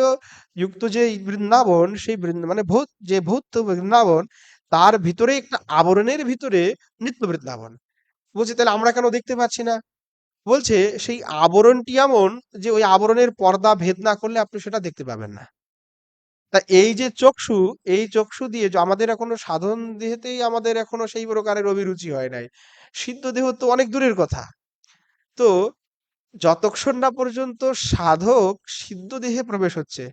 যুক্ত যে এই বৃন্দাবন, সেই মানে যে ভৌত বৃন্দাবন, তার ভিতরে একটা আবরণের ভিতরে নিত্য বৃন্দাবন। বলছে তাহলে আমরা কেন দেখতে পাচ্ছি না? বলছে সেই আবরণটি এমন যে ওই আবরণের পর্দা ভেদ না করলে আপনি সেটা দেখতে পাবেন না। তা এই যে চক্ষু, এই চক্ষু দিয়ে যে আমাদের এখনো সাধন দেহেতেই আমাদের এখনো সেই প্রকারের অভিরুচি হয় নাই। সিদ্ধ দেহ তো অনেক দূরের কথা। তো যতক্ষণ না পর্যন্ত সাধক সিদ্ধ দেহে প্রবেশ হচ্ছে,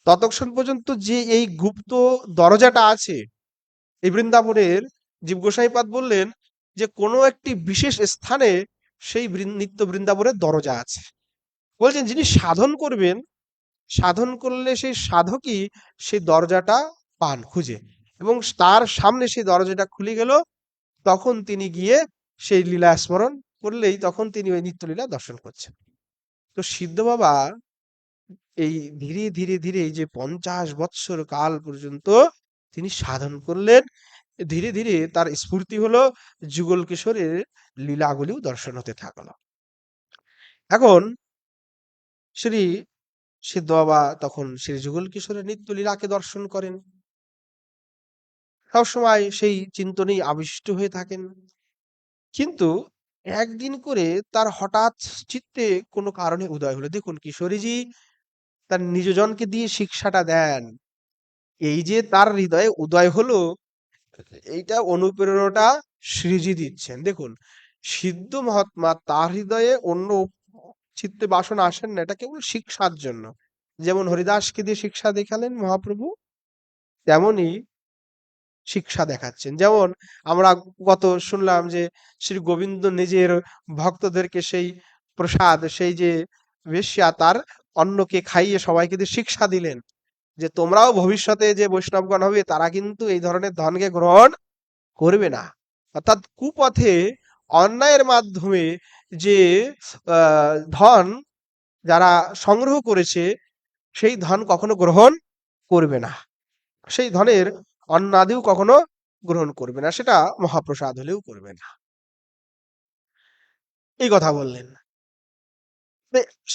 ততক্ষণ পর্যন্ত যে এই গুপ্ত দরজাটা আছে এই বৃন্দাবনের, জীব গোসাইপাদ বললেন যে কোনো একটি বিশেষ স্থানে সেই নিত্য বৃন্দাবনের দরজা আছে। বলছেন যিনি সাধন করবেন, সাধন করলে সেই সাধকই সেই দরজাটা পান খুঁজে, এবং তার সামনে সেই দরজাটা খুলে গেল, তখন তিনি গিয়ে সেই লীলা স্মরণ করলেই তখন তিনি ওই নিত্যলীলা দর্শন করছেন। তো সিদ্ধ বাবা এই ধীরে ধীরে ধীরে এই যে 50 বৎসর কাল পর্যন্ত তিনি সাধন করলেন, ধীরে ধীরে তার স্ফূর্তি হলো, যুগল কিশোরের লীলাগুলিও দর্শন হতে থাকলো। এখন শ্রী সিদ্ধ বাবা তখন শ্রী যুগল কিশোরের নিত্য লীলাকে দর্শন করেন, সবসময় সেই চিন্তনেই আবিষ্ট হয়ে থাকেন। কিন্তু একদিন করে তার হঠাৎ চিত্তে কোনো কারণে উদয় হলো। দেখুন কিশোরীজি তার নিজজনকে দিয়ে শিক্ষাটা দেন, এই যে তার হৃদয়ে উদয় হলো, এইটা অনুপ্রেরণাটা শ্রীজি দিচ্ছেন। দেখুন, সিদ্ধ মহাত্মা তার হৃদয়ে অন্য চিত্তে বাসনা আসেন না, এটা কেবল শিক্ষার জন্য। যেমন হরিদাসকে দিয়ে শিক্ষা দেখালেন মহাপ্রভু, তেমনি শিক্ষা দেখাচ্ছেন। যেমন আমরা গত শুনলাম যে শ্রী গোবিন্দ নিজের ভক্তদেরকে সেই প্রসাদ, সেই যে বেশ্যা তার অন্নকে খাইয়ে সবাইকে দিয়ে শিক্ষা দিলেন যে তোমরাও ভবিষ্যতে যে বৈষ্ণবগণ হবে তারা কিন্তু এই ধরনের ধনকে গ্রহণ করবে না। অর্থাৎ কুপথে অন্যায়ের মাধ্যমে যে ধন যারা সংগ্রহ করেছে সেই ধন কখনো গ্রহণ করবে না। সেই ধনের অন্নাদিও কখনো গ্রহণ করবে না, সেটা মহাপ্রসাদ হলেও করবে না। এই কথা বললেন।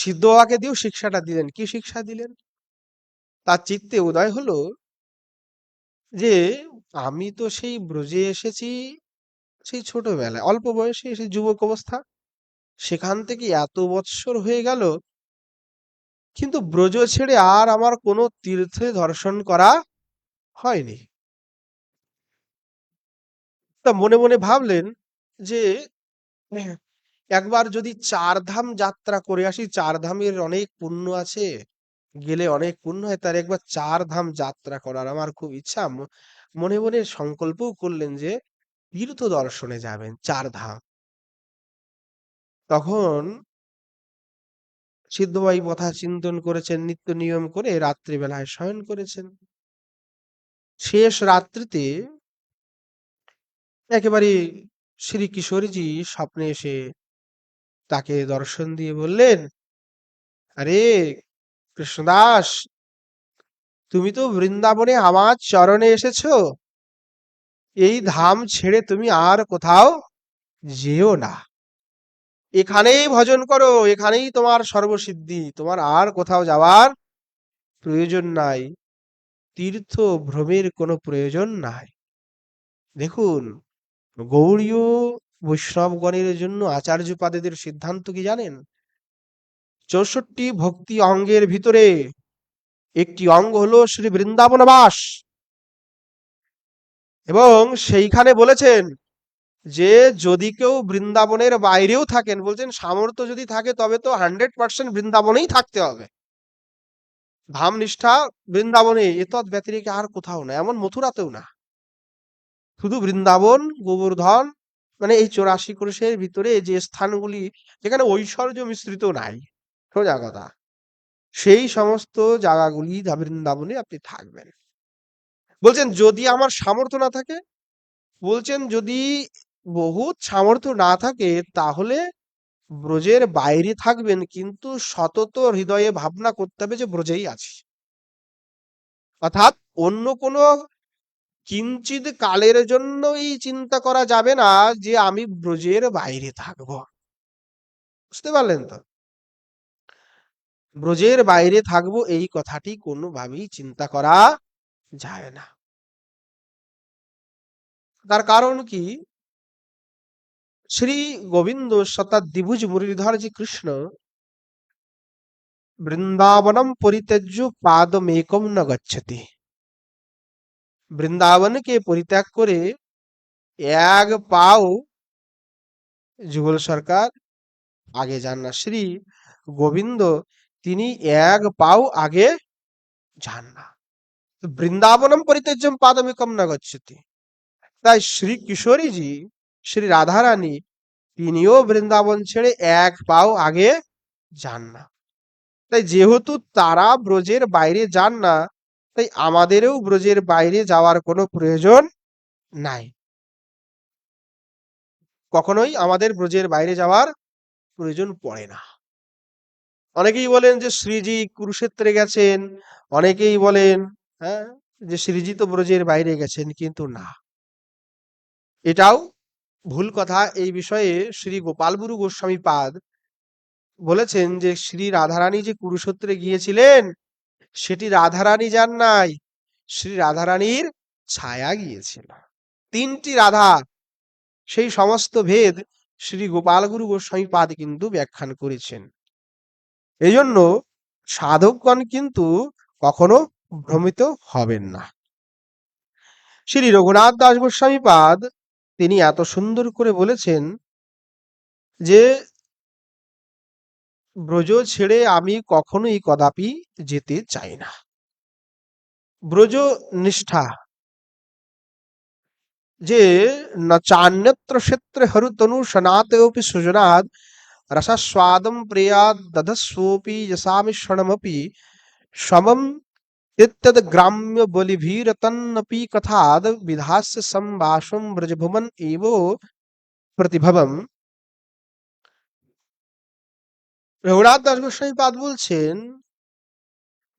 সিদ্ধ বাবাকে দিয়েও শিক্ষাটা দিলেন। কি শিক্ষা দিলেন? তার চিত্তে উদয় হলো যে আমি তো সেই ব্রজে এসেছি সেই ছোটবেলায়, অল্প বয়সে, সেই যুবক অবস্থা, সেখান থেকে এত বৎসর হয়ে গেল, কিন্তু ব্রজ ছেড়ে আর আমার কোনো তীর্থে দর্শন করা হয়নি। তা মনে মনে ভাবলেন যে একবার যদি চারধাম যাত্রা করে আসি, চারধামের অনেক পুণ্য আছে, গেলে অনেক পুণ্য হয়, তার একবার চারধাম যাত্রা করার আমার খুব ইচ্ছা। মনে মনে সংকল্পও করলেন যে তীর্থ দর্শনে যাবেন চারধাম। তখন সিদ্ধবাই কথা চিন্তন করেছেন, নিত্য নিয়ম করে রাত্রিবেলায় শয়ন করেছেন। শেষ রাত্রিতে একেবারে শ্রী কিশোরীজি স্বপ্নে এসে তাকে দর্শন দিয়ে বললেন, আরে কৃষ্ণদাস, তুমি তো বৃন্দাবনে আমার চরণে এসেছো, এই ধাম ছেড়ে তুমি আর কোথাও যেও না, এখানেই ভজন করো, এখানেই তোমার সর্বসিদ্ধি, তোমার আর কোথাও যাওয়ার প্রয়োজন নাই, তীর্থ ভ্রমের কোনো প্রয়োজন নাই। দেখুন, গৌড়ীয় বৈষ্ণবগণের জন্য আচার্যপাদেদের সিদ্ধান্ত কি জানেন? ৬৪ ভক্তি অঙ্গের ভিতরে একটি অঙ্গ হলো শ্রী বৃন্দাবনবাস, এবং সেইখানে বলেছেন যে যদি কেউ বৃন্দাবনের বাইরেও থাকেন, বলছেন সামর্থ্য যদি থাকে তবে তো 100% বৃন্দাবনেই থাকতে হবে, ধাম নিষ্ঠা বৃন্দাবনে, এতদ ব্যতিরেকে আর কোথাও না, এমন মথুরাতেও না, শুধু বৃন্দাবন, গোবর্ধন, মানে এই 84 কোষের ভিতরে যে স্থানগুলি যেখানে ঐশ্বর্য মিশ্রিত নাই, সোজা কথা, সেই সমস্ত জায়গাগুলি বৃন্দাবনে আপনি থাকবেন। বলছেন যদি আমার সামর্থ্য না থাকে, বলছেন যদি বহুত সামর্থ্য না থাকে তাহলে ব্রজের বাইরে থাকবেন, কিন্তু সতত হৃদয়ে ভাবনা করতে হবে যে ব্রজেই আছি। অর্থাৎ অন্য কোনো কিঞ্চিত কালের জন্যই চিন্তা করা যাবে না যে আমি ব্রজের বাইরে থাকব। বুঝতে পারলেন তো? ব্রজের বাইরে থাকবো এই কথাটি কোনোভাবেই চিন্তা করা যায় না। তার কারণ কি? শ্রী গোবিন্দ সতা দ্বিভুজ মুরলীধর জি কৃষ্ণ বৃন্দাবনম পরিত্যজ্য পাদমেকম ন গচ্ছতি। বৃন্দাবনকে পরিত্যাগ করে এক পাও যুগল সরকার আগে যান না। শ্রী গোবিন্দ তিনি এক পাও আগে যান না। বৃন্দাবনম পরিত্যজ্যম পাদমেকম ন গচ্ছতি। তাই শ্রী কিশোরীজি, শ্রী রাধারানী, তিনিও বৃন্দাবন ছেড়ে এক পাও আগে যান না। তাই যেহেতু তারা ব্রজের বাইরে যান না, তাই আমাদেরও ব্রজের বাইরে যাওয়ার কোনো প্রয়োজন নাই। কখনোই আমাদের ব্রজের বাইরে যাওয়ার প্রয়োজন পড়ে না। অনেকেই বলেন যে শ্রীজি কুরুক্ষেত্রে গেছেন, অনেকেই বলেন হ্যাঁ যে শ্রীজি তো ব্রজের বাইরে গেছেন, কিন্তু না, এটাও ভুল কথা। এই বিষয়ে শ্রী গোপালগুরু গোস্বামী পাদ বলেছেন যে শ্রী রাধারানী যে কুরুক্ষেত্রে গিয়েছিলেন সেটি রাধারানী যান নাই, শ্রী রাধারানীর ছায়া গিয়েছিল। তিনটি রাধা, সেই সমস্ত ভেদ শ্রী গোপালগুরু গোস্বামী পাদ কিন্তু ব্যাখ্যান করেছেন। এই জন্য সাধকগণ কিন্তু কখনো ভ্রমিত হবেন না। শ্রী রঘুনাথ দাস গোস্বামী পাদ তিনি এত সুন্দর করে বলেছেন যে ব্রজ ছেড়ে আমি কখনোই কদাপি যেতে চাই না। ব্রজ নিষ্ঠা যে ন চান্যত্র ক্ষেত্রে হরুতনু সনাতেপি সুজনাদ রসস্বাদম প্রিয়াদ দধস্বোপি যসামি ক্ষণমপি সমম ইত্যদ গ্রাম্য বলিভীরতন্নপি কথাদ বিধাস্য সম্ভাষম ব্রজভুবন এব প্রতিভবম। রঘুনাথ দাস গোস্বামী পাদ বলছেন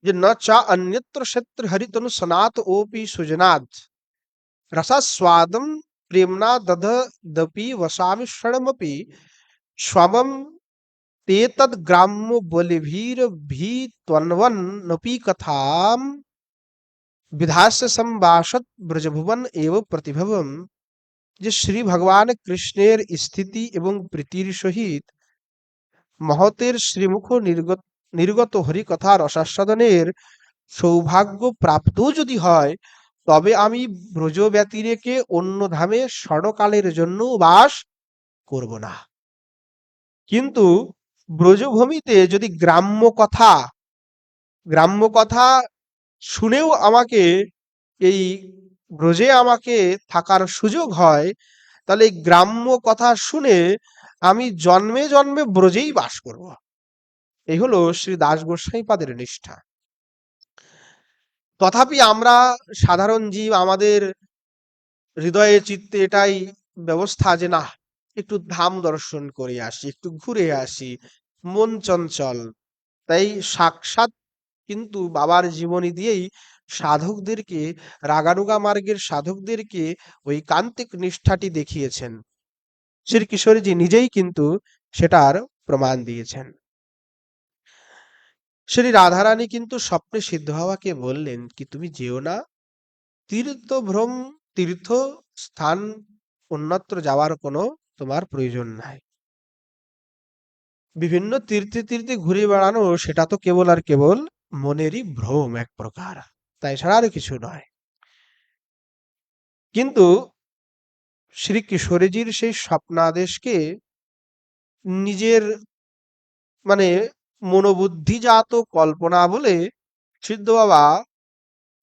যে ন চা অন্যত্র ক্ষেত্রে হরিতনু সনাত ওপি সুজনাদ রসাস্বাদম প্রেমনা দধদপি वसामि क्षणमपि स्वमं तेतद् ग्राम्य बलिभिरभित्वन्वन्नपि कथाम विधास्य संभाषत ब्रजभुवन एव प्रतिभवम। যে শ্রী ভগবান কৃষ্ণের স্থিতি এবং প্রীতির সহিত মহতের শ্রীমুখ নির্গত নির্গত হরিকথা রসাস্বাদনের সৌভাগ্য প্রাপ্ত যদি হয়, তবে আমি ব্রজ ব্যতিরেকে অন্য ধামে ক্ষণকালের জন্য বাস করব না। কিন্তু ব্রজভূমিতে যদি গ্রাম্য কথা শুনেও আমাকে এই ব্রজে আমাকে থাকার সুযোগ হয়, তাহলে এই গ্রাম্য কথা শুনে আমি জন্মে জন্মে ব্রজেই বাস করব। এই হলো শ্রী দাস গোস্বামী পাদের নিষ্ঠা। তথাপি আমরা সাধারণ জীব, আমাদের হৃদয়ে চিত্তে এটাই ব্যবস্থা যে না, একটু ধাম দর্শন করে আসি, একটু ঘুরে আসি, মন চঞ্চল। তাই সাক্ষাৎ কিন্তু বাবার জীবনী দিয়েই সাধকদেরকে, রাগানুগা মার্গের সাধকদেরকে ওই কান্তিক নিষ্ঠাটি দেখিয়েছেন। শ্রী কিশোরীজি নিজেই কিন্তু সেটার প্রমাণ দিয়েছেন। শ্রী রাধারানী কিন্তু স্বপ্নে সিদ্ধ হওয়াকে বললেন কি তুমি যেও না, তীর্থভ্রম তীর্থ স্থান অন্যত্র যাওয়ার কোনো তোমার প্রয়োজন নাই। বিভিন্ন তীর্থে তীর্থে ঘুরে বেড়ানো সেটা তো কেবল আর কেবল মনেরই ভ্রম এক প্রকার, তাই ছাড়া আর কিছু নয়। কিন্তু শ্রী কিশোরীজির সেই স্বপ্নাদেশকে নিজের মানে মনোবুদ্ধিজাত কল্পনা বলে সিদ্ধ বাবা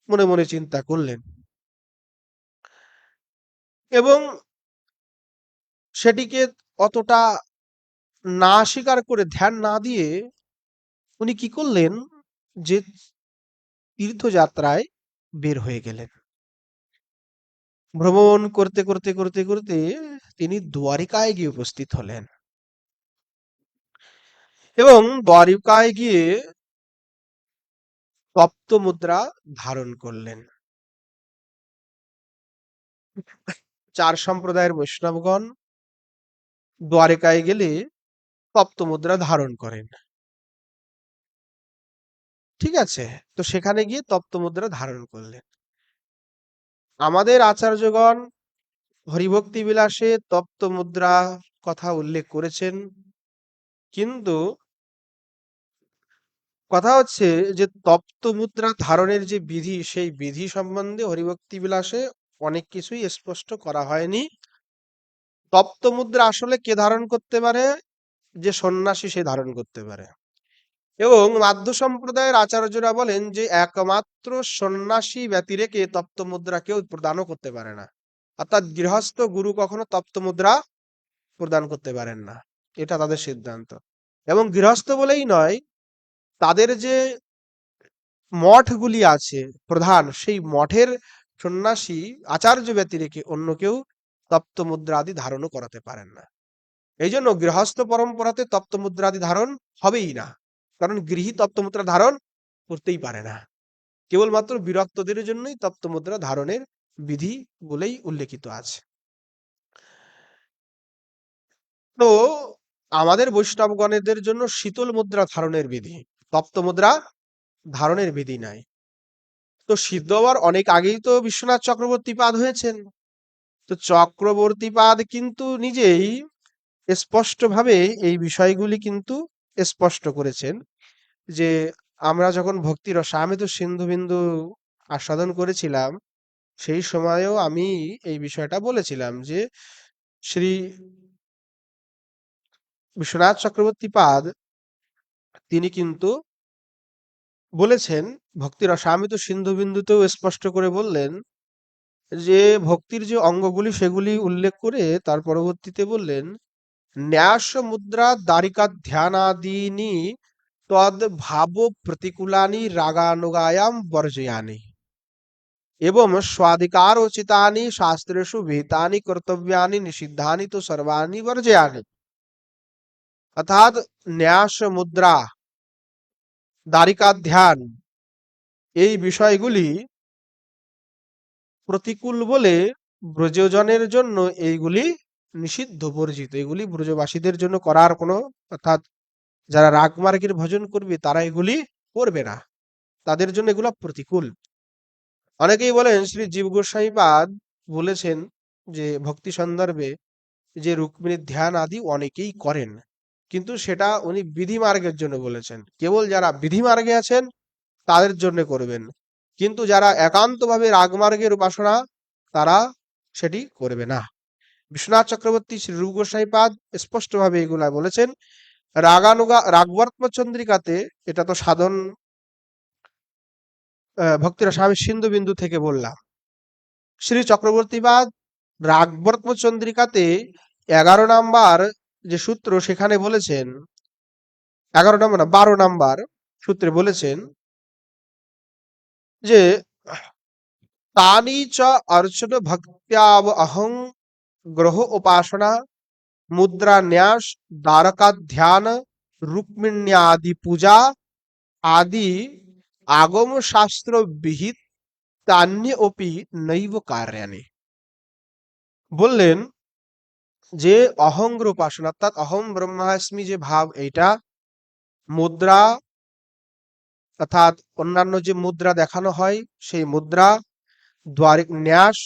মনে মনে চিন্তা করলেন এবং সেটিকে অতটা না স্বীকার করে ধ্যান না দিয়ে উনি কি করলেন যে তীর্থযাত্রায় বের হয়ে গেলেন। ভ্রমণ করতে করতে করতে করতে তিনি দ্বারিকায় গিয়ে উপস্থিত হলেন এবং দ্বারিকায় গিয়ে তপ্ত মুদ্রা ধারণ করলেন। চার সম্প্রদায়ের বৈষ্ণবগণ দ্বারিকায় গেলে তপ্ত মুদ্রা ধারণ করেন, ঠিক আছে? তো সেখানে গিয়ে তপ্ত মুদ্রা ধারণ করলেন। আমাদের আচার্যগণ হরিভক্তি বিলাসে তপ্ত মুদ্রা কথা উল্লেখ করেছেন, কিন্তু কথা হচ্ছে যে তপ্ত মুদ্রা ধারণের যে বিধি, সেই বিধি সম্বন্ধে হরিভক্তি বিলাসে অনেক কিছুই স্পষ্ট করা হয়নি। তপ্ত মুদ্রা আসলে কে ধারণ করতে পারে? যে সন্ন্যাসী সে ধারণ করতে পারে। এবং মাধ্য সম্প্রদায়ের আচার্যরা বলেন যে একমাত্র সন্ন্যাসী ব্যতিরেকে তপ্ত মুদ্রা কেউ প্রদানও করতে পারে না। অর্থাৎ গৃহস্থ গুরু কখনো তপ্ত মুদ্রা প্রদান করতে পারেন না, এটা তাদের সিদ্ধান্ত। এবং গৃহস্থ বলেই নয়, তাদের যে মঠগুলি আছে প্রধান, সেই মঠের সন্ন্যাসী আচার্য ব্যতিরেকে অন্য কেউ তপ্ত মুদ্রা আদি ধারণও করাতে পারেন না। এই জন্য গৃহস্থ পরম্পরাতে তপ্ত মুদ্রা আদি ধারণ হবেই না, কারণ গৃহী তপ্ত মুদ্রা ধারণ করতেই পারে না। কেবলমাত্র বিরক্তদের জন্যই তপ্ত মুদ্রা ধারণের বিধি বলেই উল্লেখিত আছে। তো আমাদের বৈষ্ণবগণেদের জন্য শীতল মুদ্রা ধারণের বিধি, তপ্ত মুদ্রা ধারণের বিধি নাই। তো সিদ্ধ হওয়ার অনেক আগেই তো বিশ্বনাথ চক্রবর্তী পাদ হয়েছেন। তো চক্রবর্তী পাদ কিন্তু নিজেই স্পষ্টভাবে এই বিষয়গুলি কিন্তু স্পষ্ট করেছেন যে আমরা যখন ভক্তি রসামৃত সিন্ধু বিন্দু আস্বাদন করেছিলাম, সেই সময়েও আমি এই বিষয়টা বলেছিলাম যে শ্রী বিশ্বনাথ চক্রবর্তী পাদ তিনি কিন্তু বলেছেন, ভক্তি রসামৃত সিন্ধু বিন্দুতেও স্পষ্ট করে বললেন যে ভক্তির যে অঙ্গগুলি সেগুলি উল্লেখ করে তার পরবর্তীতে বললেন, ন্যাস মুদ্রা দ্বারিকা ধ্যানাদীনি তদ ভাব প্রতিকূলানি রাগানুগায়াম বর্জয়ানি एवं स्वाधिकारोचितानि शास्त्रेषु विहितानि कर्तव्यानि निषिद्धानि तो सर्वाणि वर्जयानि। अर्थात न्यास मुद्रा, দ্বারিকা ধ্যান, এই বিষয়গুলি প্রতিকূল বলে ব্রজজনের জন্য এইগুলি নিষিদ্ধ, বর্জিত। এগুলি ব্রজবাসীদের জন্য করার কোনো, অর্থাৎ যারা রাগমার্গের ভজন করবে তারা এগুলি করবে না, তাদের জন্য এগুলো প্রতিকূল। অনেকেই বলেন শ্রী জীব গোস্বামীপাদ বলেছেন যে ভক্তি সন্দর্ভে যে রুক্মিণীর ধ্যান আদি অনেকেই করেন, কিন্তু সেটা উনি বিধি মার্গের জন্য বলেছেন। কেবল যারা বিধি মার্গে আছেন তাদের জন্য করবেন, কিন্তু যারা একান্তভাবে রাগমার্গের উপাসনা তারা সেটি করবে না। বিশ্বনাথ চক্রবর্তী শ্রী রূপ গোস্বামীপাদ স্পষ্টভাবে এগুলা বলেছেন। রাগানুগা রাগবর্তম চন্দ্রিকাতে, এটা তো সাধন ভক্তিরা স্বামী সিন্ধু বিন্দু থেকে বললাম, শ্রী চক্রবর্তীপাদ রাগবর্তম চন্দ্রিকাতে 11 নাম্বার যে সূত্র সেখানে বলেছেন, 11 নম্বর না 12 নাম্বার সূত্রে বলেছেন যে তানি চ অর্চন ভক্ত্যাব অহং গ্রহ উপাসনা মুদ্রা ন্যাস দ্বারকা ধ্যান রুক্মিণ্যাদি পূজা আদি আগম শাস্ত্র বিহিত তান্য অপি নৈব কার্যানি। বললেন যে অহংগ্র উপাসনা, অর্থাৎ অহম ব্রহ্মাস্মি যে ভাব, এইটা মুদ্রা, অর্থাৎ অন্যান্য যে মুদ্রা দেখানো হয় সেই মুদ্রা, ন্যাস,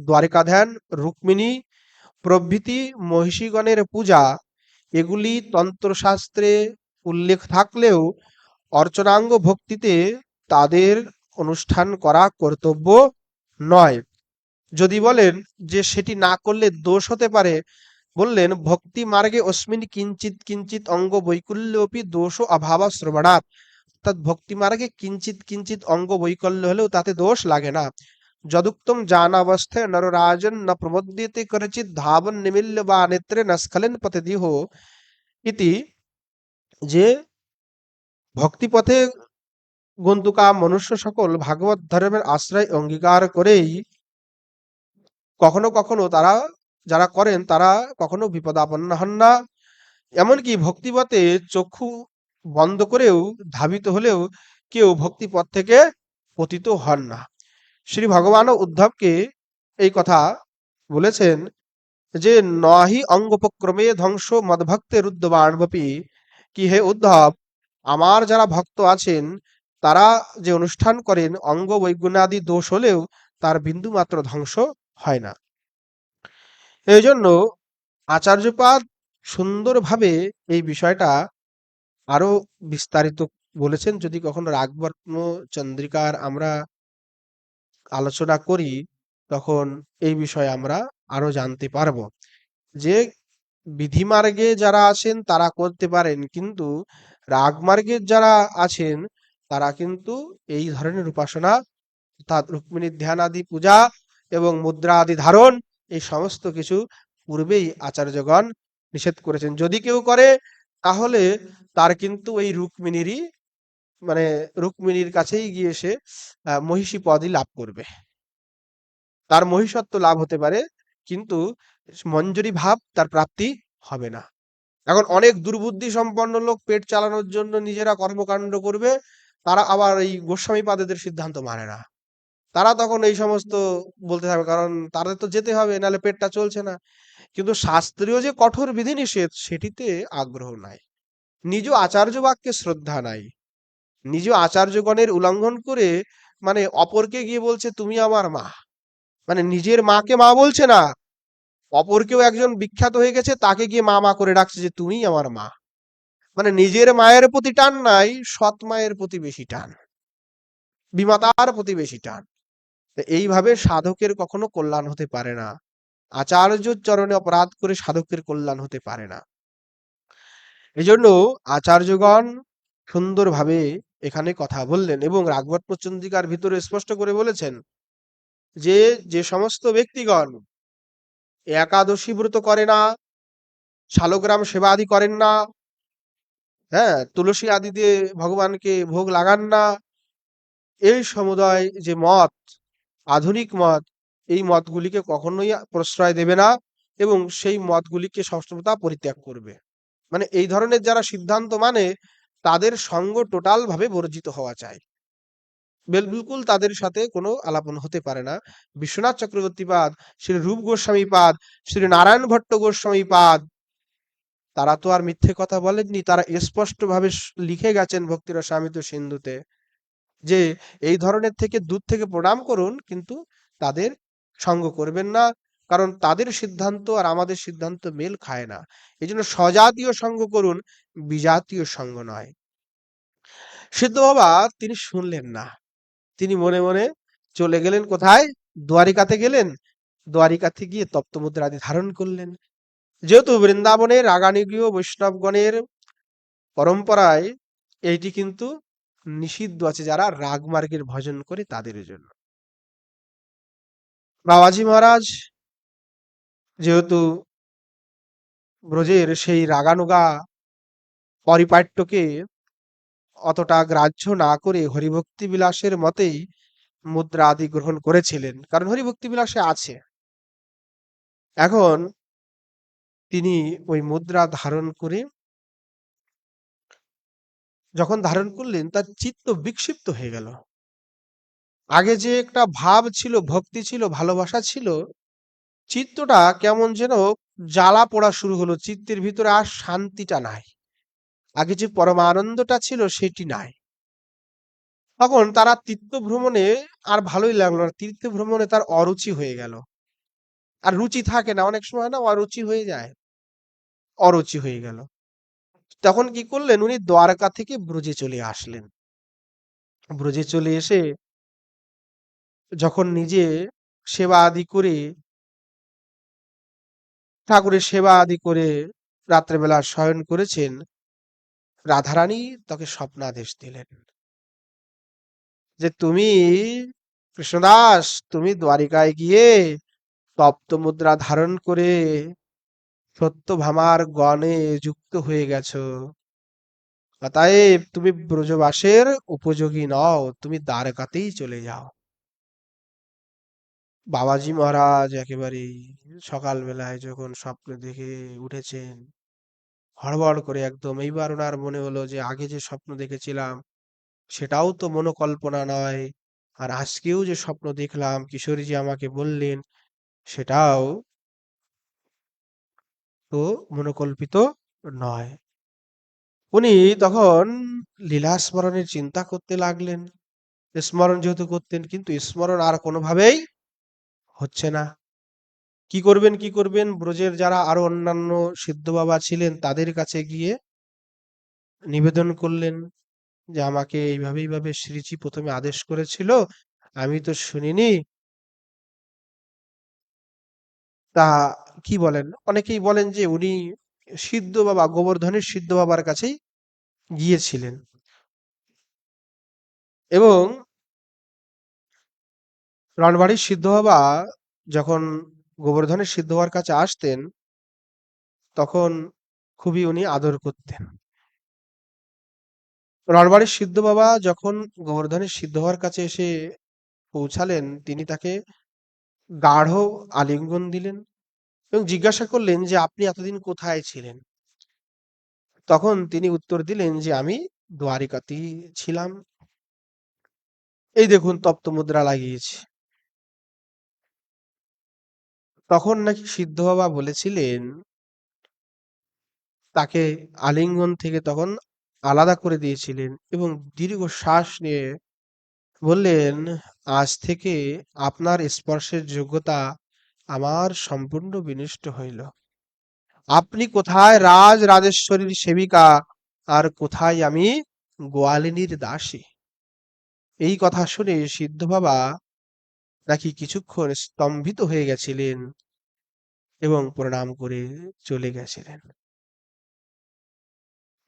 দ্বারিকা ধ্যান, রুক্মিণী প্রভৃতি মহিষীগণের পূজা, এগুলি তন্ত্রশাস্ত্রে উল্লেখ থাকলেও অর্চনাঙ্গ ভক্তিতে তাদের অনুষ্ঠান করা কর্তব্য নয়। যদি বলেন যে সেটি না করলে দোষ হতে পারে, বললেন ভক্তি মার্গে অস্মিন কিঞ্চিত কিঞ্চিত অঙ্গ বৈকুল্যপি দোষ অভাব শ্রবণাৎ। অর্থাৎ ভক্তি মার্গে কিঞ্চিত কিঞ্চিত অঙ্গ বৈকল্য হলেও তাতে দোষ লাগে না। যদুক্তম জানাবস্থায় নররাজন ন প্রমোদ্যতে করচিত ধাবন নিমিল্য বা নেত্রে ন স্খলন পথদিহ ইতি, যে ভক্তিপথে গন্তুকা মনুষ্য সকল ভাগবত ধর্মের আশ্রয় অঙ্গীকার করেই কখনো কখনো তারা, যারা করেন তারা কখনো বিপদাপন্ন হন না। এমনকি ভক্তিপথে চক্ষু বন্ধ করেও ধাবিত হলেও কেউ ভক্তিপথ থেকে পতিত হন না। শ্রী ভগবানও উদ্ধবকে এই কথা বলেছেন যে নহি অঙ্গোপক্রমে ধ্বংস মদভক্তে রুদ্রবাণবপি, কি হে উদ্ধব, আমার যারা ভক্ত আছেন তারা যে অনুষ্ঠান করেন অঙ্গ বৈগুণাদি দোষ হলেও তার বিন্দু মাত্র ধ্বংস হয় না। এই জন্য আচার্যপাদ সুন্দরভাবে এই বিষয়টা আরো বিস্তারিত বলেছেন। যদি কখনো রাগবর্ম চন্দ্রিকার আমরা আলোচনা করি তখন এই বিষয়ে আমরা আরো জানতে পারবো যে বিধিমার্গে যারা আছেন তারা করতে পারেন, কিন্তু রাগমার্গের যারা আছেন তারা কিন্তু এই ধরনের উপাসনা, অর্থাৎ রুক্মিণীর ধ্যান আদি পূজা এবং মুদ্রা আদি ধারণ, এই সমস্ত কিছু পূর্বেই আচার্যগণ নিষেধ করেছেন। যদি কেউ করে তাহলে তার কিন্তু ওই রুক্মিণীরই, মানে রুক্মিণীর কাছেই গিয়ে সে মহিষী পদই লাভ করবে, তার মহিষত্ব লাভ হতে পারে, কিন্তু মঞ্জরি ভাব তার প্রাপ্তি হবে না। এখন অনেক দুর্বুদ্ধি সম্পন্ন লোক পেট চালানোর জন্য নিজেরা কর্মকাণ্ড করবে, তারা আবার এই গোস্বামী পাদেদের সিদ্ধান্ত মানে না। তারা তখন এই সমস্ত বলতে থাকবে, কারণ তাদের তো যেতে হবে, নাহলে পেটটা চলছে না। কিন্তু শাস্ত্রীয় যে কঠোর বিধিনিষেধ সেটিতে আগ্রহ নাই, নিজ আচার্য বাক্যে শ্রদ্ধা নাই, নিজ আচার্যগণের উল্লঙ্ঘন করে মানে অপরকে গিয়ে বলছে তুমি আমার মা, মানে নিজের মাকে মা বলছে না, অপরকেও একজন বিখ্যাত হয়ে গেছে তাকে গিয়ে মা মা করে ডাকছে যে তুমি আমার মা। মানে নিজের মায়ের প্রতি টান নাই, সৎ মায়ের প্রতি বেশি টান, বিমাতার প্রতি বেশি টান। এইভাবে সাধকের কখনো কল্যাণ হতে পারে না, আচার্য চরণে অপরাধ করে সাধকের কল্যাণ হতে পারে না। এই জন্য আচার্যগণ সুন্দরভাবে এখানে কথা বললেন এবং রাগবত চন্দ্রিকার ভিতরে স্পষ্ট করে বলেছেন যে যে সমস্ত ব্যক্তিগণ একাদশী ব্রত করে না, শালগ্রাম সেবা আদি করেন না, হ্যাঁ, তুলসী আদি দিয়ে ভগবানকে ভোগ লাগান না, এই সমুদয় যে মত, আধুনিক মত, এই মতগুলিকে কখনোই প্রশ্রয় দেবে না এবং সেই মতগুলিকে সর্বদা পরিত্যাগ করবে। মানে এই ধরনের যারা সিদ্ধান্ত মানে তাদের সঙ্গ টোটাল ভাবে বর্জিত হওয়া চাই, বিলকুল তাদের সাথে কোনো আলাপন হতে পারে না। বিশ্বনাথ চক্রবর্তী পাদ, শ্রী রূপ গোস্বামী পাদ, শ্রী নারায়ণ ভট্ট গোস্বামী পাদ, তারা তো আর মিথ্যে কথা বলেননি, তারা স্পষ্ট ভাবে লিখে গেছেন ভক্তিরসামৃত সিন্ধুতে যে এই ধরনের থেকে দূর থেকে প্রণাম করুন, কিন্তু তাদের সঙ্গ করবেন না, কারণ তাদের সিদ্ধান্ত আর আমাদের সিদ্ধান্ত মেল খায় না। এই জন্য স্বজাতীয় সঙ্গ করুন, বিজাতীয় সঙ্গ নয়। সিদ্ধ বাবা তিনি শুনলেন না, তিনি মনে মনে চলে গেলেন কোথায়? দ্বারিকাতে গেলেন। দ্বারিকাতে গিয়ে তপ্তমুদ্রা আদি ধারণ করলেন। যেহেতু বৃন্দাবনের রাগানুগীয় বৈষ্ণবগণের পরম্পরায় এইটি কিন্তু নিষিদ্ধ আছে, যারা রাগমার্গের ভজন করে তাদের জন্য। বাবাজি মহারাজ যেহেতু ব্রজের সেই রাগানুগা পরিপাট্যকে অতটা গ্রাহ্য না করে হরিভক্তি বিলাসের মতেই মুদ্রা আদি গ্রহণ করেছিলেন, কারণ হরিভক্তি বিলাসে আছে। এখন তিনি ওই মুদ্রা ধারণ করে যখন ধারণ করলেন, তার চিত্ত বিক্ষিপ্ত হয়ে গেল। আগে যে একটা ভাব ছিল, ভক্তি ছিল, ভালোবাসা ছিল, চিত্তটা কেমন যেন জ্বালা পোড়া শুরু হলো, চিত্তের ভিতরে আর শান্তিটা নাই, আগে যে পরমানন্দটা ছিল সেটি নাই। তখন তারা তীর্থ ভ্রমণে আর ভালোই লাগলো না, তীর্থ ভ্রমণে তার অরুচি হয়ে গেল। আর রুচি থাকে না, অনেক সময় না অরুচি হয়ে যায়, অরুচি হয়ে গেল। তখন কি করলেন, উনি দ্বারকা থেকে ব্রজে চলে আসলেন। ব্রজে চলে এসে যখন নিজে সেবা আদি করে, ঠাকুরের সেবা আদি করে রাত্রেবেলা শয়ন করেছেন, রাধারানী তাকে স্বপ্নাদেশ দিলেন যে তুমি কৃষ্ণদাস, তুমি দ্বারিকায় গিয়ে তপ্ত মুদ্রা ধারণ করে সত্যভামার গণে যুক্ত হয়ে গেছো, অতএব তুমি ব্রজবাসের উপযোগী নও, তুমি দ্বারকাতেই চলে যাও। বাবাজি মহারাজ একেবারে সকালবেলায় যখন স্বপ্ন দেখে উঠেছেন, হড়বড় করে একদম, এইবার ওনার মনে হলো যে আগে যে স্বপ্ন দেখেছিলাম সেটাও তো মনোকল্পনা নয়, আর আজকেও যে স্বপ্ন দেখলাম কিশোরীজি আমাকে বললেন সেটাও তো মনোকল্পিত নয়। উনি তখন লীলা স্মরণের চিন্তা করতে লাগলেন, স্মরণ যেহেতু করতেন, কিন্তু স্মরণ আর কোনোভাবেই হচ্ছে না। কি করবেন কি করবেন, ব্রজের যারা আরো অন্যান্য সিদ্ধ বাবা ছিলেন তাদের কাছে গিয়ে নিবেদন করলেন যে আমাকে এইভাবে এইভাবে শ্রীজি প্রথমে আদেশ করেছিল, আমি তো শুনিনি, তা কি বলেন? অনেকেই বলেন যে উনি সিদ্ধ বাবা গোবর্ধনের সিদ্ধ বাবার কাছেই গিয়েছিলেন এবং রণবাড়ির সিদ্ধ বাবা যখন গোবর্ধনের সিদ্ধ বাবার কাছে আসতেন তখন খুবই উনি আদর করতেন। রণবাড়ির সিদ্ধ বাবা যখন গোবর্ধনের সিদ্ধ বাবার কাছে এসে পৌঁছালেন, তিনি তাকে গাঢ় আলিঙ্গন দিলেন এবং জিজ্ঞাসা করলেন যে আপনি এতদিন কোথায় ছিলেন? তখন তিনি উত্তর দিলেন যে আমি দ্বারিকাতেই ছিলাম, এই দেখুন তপ্ত মুদ্রা লাগিয়েছি। তখন নাকি সিদ্ধ বাবা বলেছিলেন, তাকে আলিঙ্গন থেকে তখন আলাদা করে দিয়েছিলেন এবং দীর্ঘ শ্বাস নিয়ে বললেন, আজ থেকে আপনার স্পর্শের যোগ্যতা আমার সম্পূর্ণ বিনষ্ট হইল। আপনি কোথায় রাজ রাজেশ্বরীর সেবিকা, আর কোথায় আমি গোয়ালিনীর দাসী। এই কথা শুনে সিদ্ধ বাবা নাকি কিছুক্ষণ স্তম্ভিত হয়ে গেছিলেন এবং প্রণাম করে চলে গেছিলেন।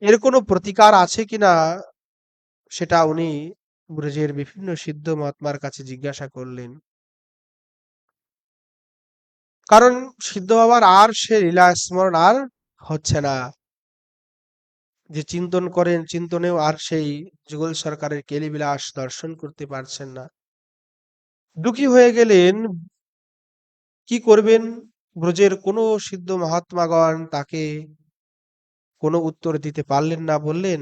এর কোনো প্রতিকার আছে কিনা সেটা উনি ব্রজের বিভিন্ন সিদ্ধ মহাত্মার কাছে জিজ্ঞাসা করলেন। কারণ সিদ্ধ বাবার আর সে লীলা স্মরণ আর হচ্ছে না। যে চিন্তন করেন, চিন্তনেও আর সেই যুগল সরকারের কেলিবিলাস দর্শন করতে পারছেন না। দুঃখী হয়ে গেলেন। কি করবেন? ব্রজের কোনো সিদ্ধ মহাত্মাগণ তাকে কোনো উত্তর দিতে পারলেন না। বললেন,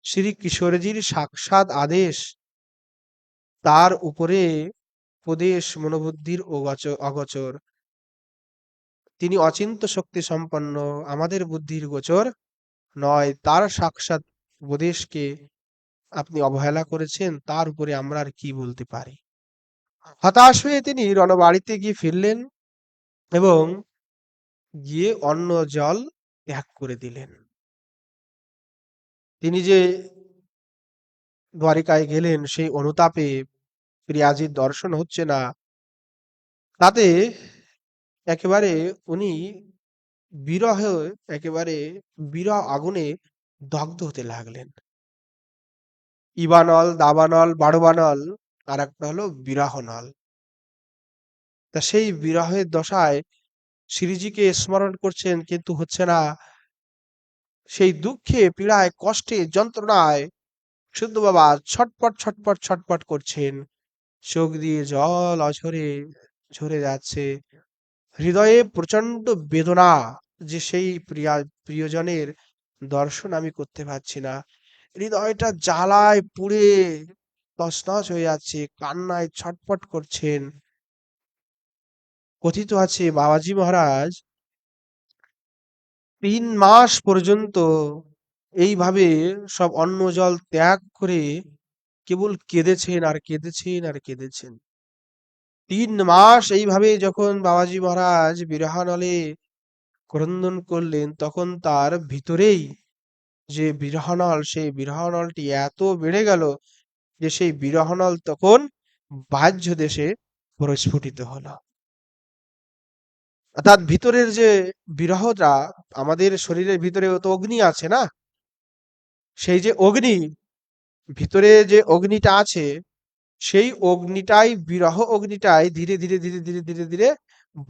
শ্রী কিশোরজির সাক্ষাৎ আদেশ, তার উপরে উপদেশ মনোবুদ্ধির অগোচর। তিনি অচিন্ত শক্তি সম্পন্ন, আমাদের বুদ্ধির গোচর নয়। তার সাক্ষাৎ উপদেশকে আপনি অবহেলা করেছেন, তার উপরে আমরা আর কি বলতে পারি। হতাশ হয়ে তিনি রণবাড়িতে গিয়ে ফিরলেন এবং গিয়ে অন্ন জল ত্যাগ করে দিলেন। তিনি যে দ্বারিকায় গেলেন, সেই অনুতাপে প্রিয়াজির দর্শন হচ্ছে না, তাতে একেবারে উনি বিরহে একেবারে বিরহ আগুনে দগ্ধ হতে লাগলেন। ইবানল, দাবানল, বাড়বানল, আর একটা হলো বিরহনল। তা সেই বিরহের দশায় শ্রীজিকে স্মরণ করছেন, কিন্তু হচ্ছে না। সেই দুঃখে, পীড়ায়, কষ্টে, যন্ত্রণায় শুদ্ধ বাবা ছটপট ছটপট ছটপট করছেন। চোখ দিয়ে জল অঝরে ঝরে যাচ্ছে। হৃদয়ে প্রচন্ড বেদনা, যে সেই প্রিয়জনের দর্শন আমি করতে পারছি না। হৃদয়টা জ্বালায় পুড়ে তছনছ হয়ে যাচ্ছে, কান্নায় ছটফট করছেন। কথিত আছে বাবাজি মহারাজ 3 মাস পর্যন্ত এইভাবে সব অন্ন জল ত্যাগ করে কেবল কেঁদেছেন আর কেঁদেছেন আর কেঁদেছেন। 3 মাস এইভাবে যখন বাবাজি মহারাজ বিরহানলে ক্রন্দন করলেন, তখন তার ভিতরেই যে বিরহনল, সেই বিরহনলটি এত বেড়ে গেল যে সেই বিরহনল তখন বাহ্য দেশে প্রস্ফুটিত হলো। অর্থাৎ ভিতরের যে বিরহটা, আমাদের শরীরের ভিতরেও তো অগ্নি আছে না? সেই যে অগ্নি, ভিতরে যে অগ্নিটা আছে, সেই অগ্নিটাই, বিরহ অগ্নিটাই ধীরে ধীরে ধীরে ধীরে ধীরে ধীরে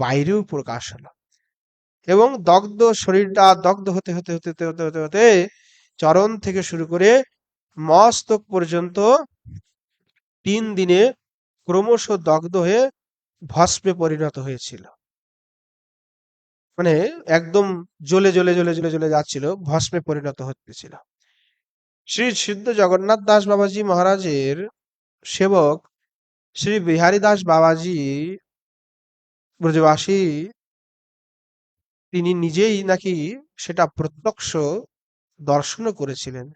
বাইরেও প্রকাশ হলো। এবং দগ্ধ শরীরটা দগ্ধ হতে হতে হতে হতে হতে হতে হতে চরণ থেকে শুরু করে মস্তক পর্যন্ত 3 দিনে ক্রমশ দগ্ধ হয়ে ভস্মে পরিণত হয়েছিল। মানে একদম জ্বলে জ্বলে জ্বলে জ্বলে জ্বলে যাচ্ছিল, ভস্মে পরিণত হচ্ছিল। শ্রী সিদ্ধ জগন্নাথ দাস বাবাজি মহারাজের সেবক শ্রী বিহারী দাস বাবাজি ব্রজবাসী, তিনি নিজেই নাকি সেটা প্রত্যক্ষ দর্শনও করেছিলেন।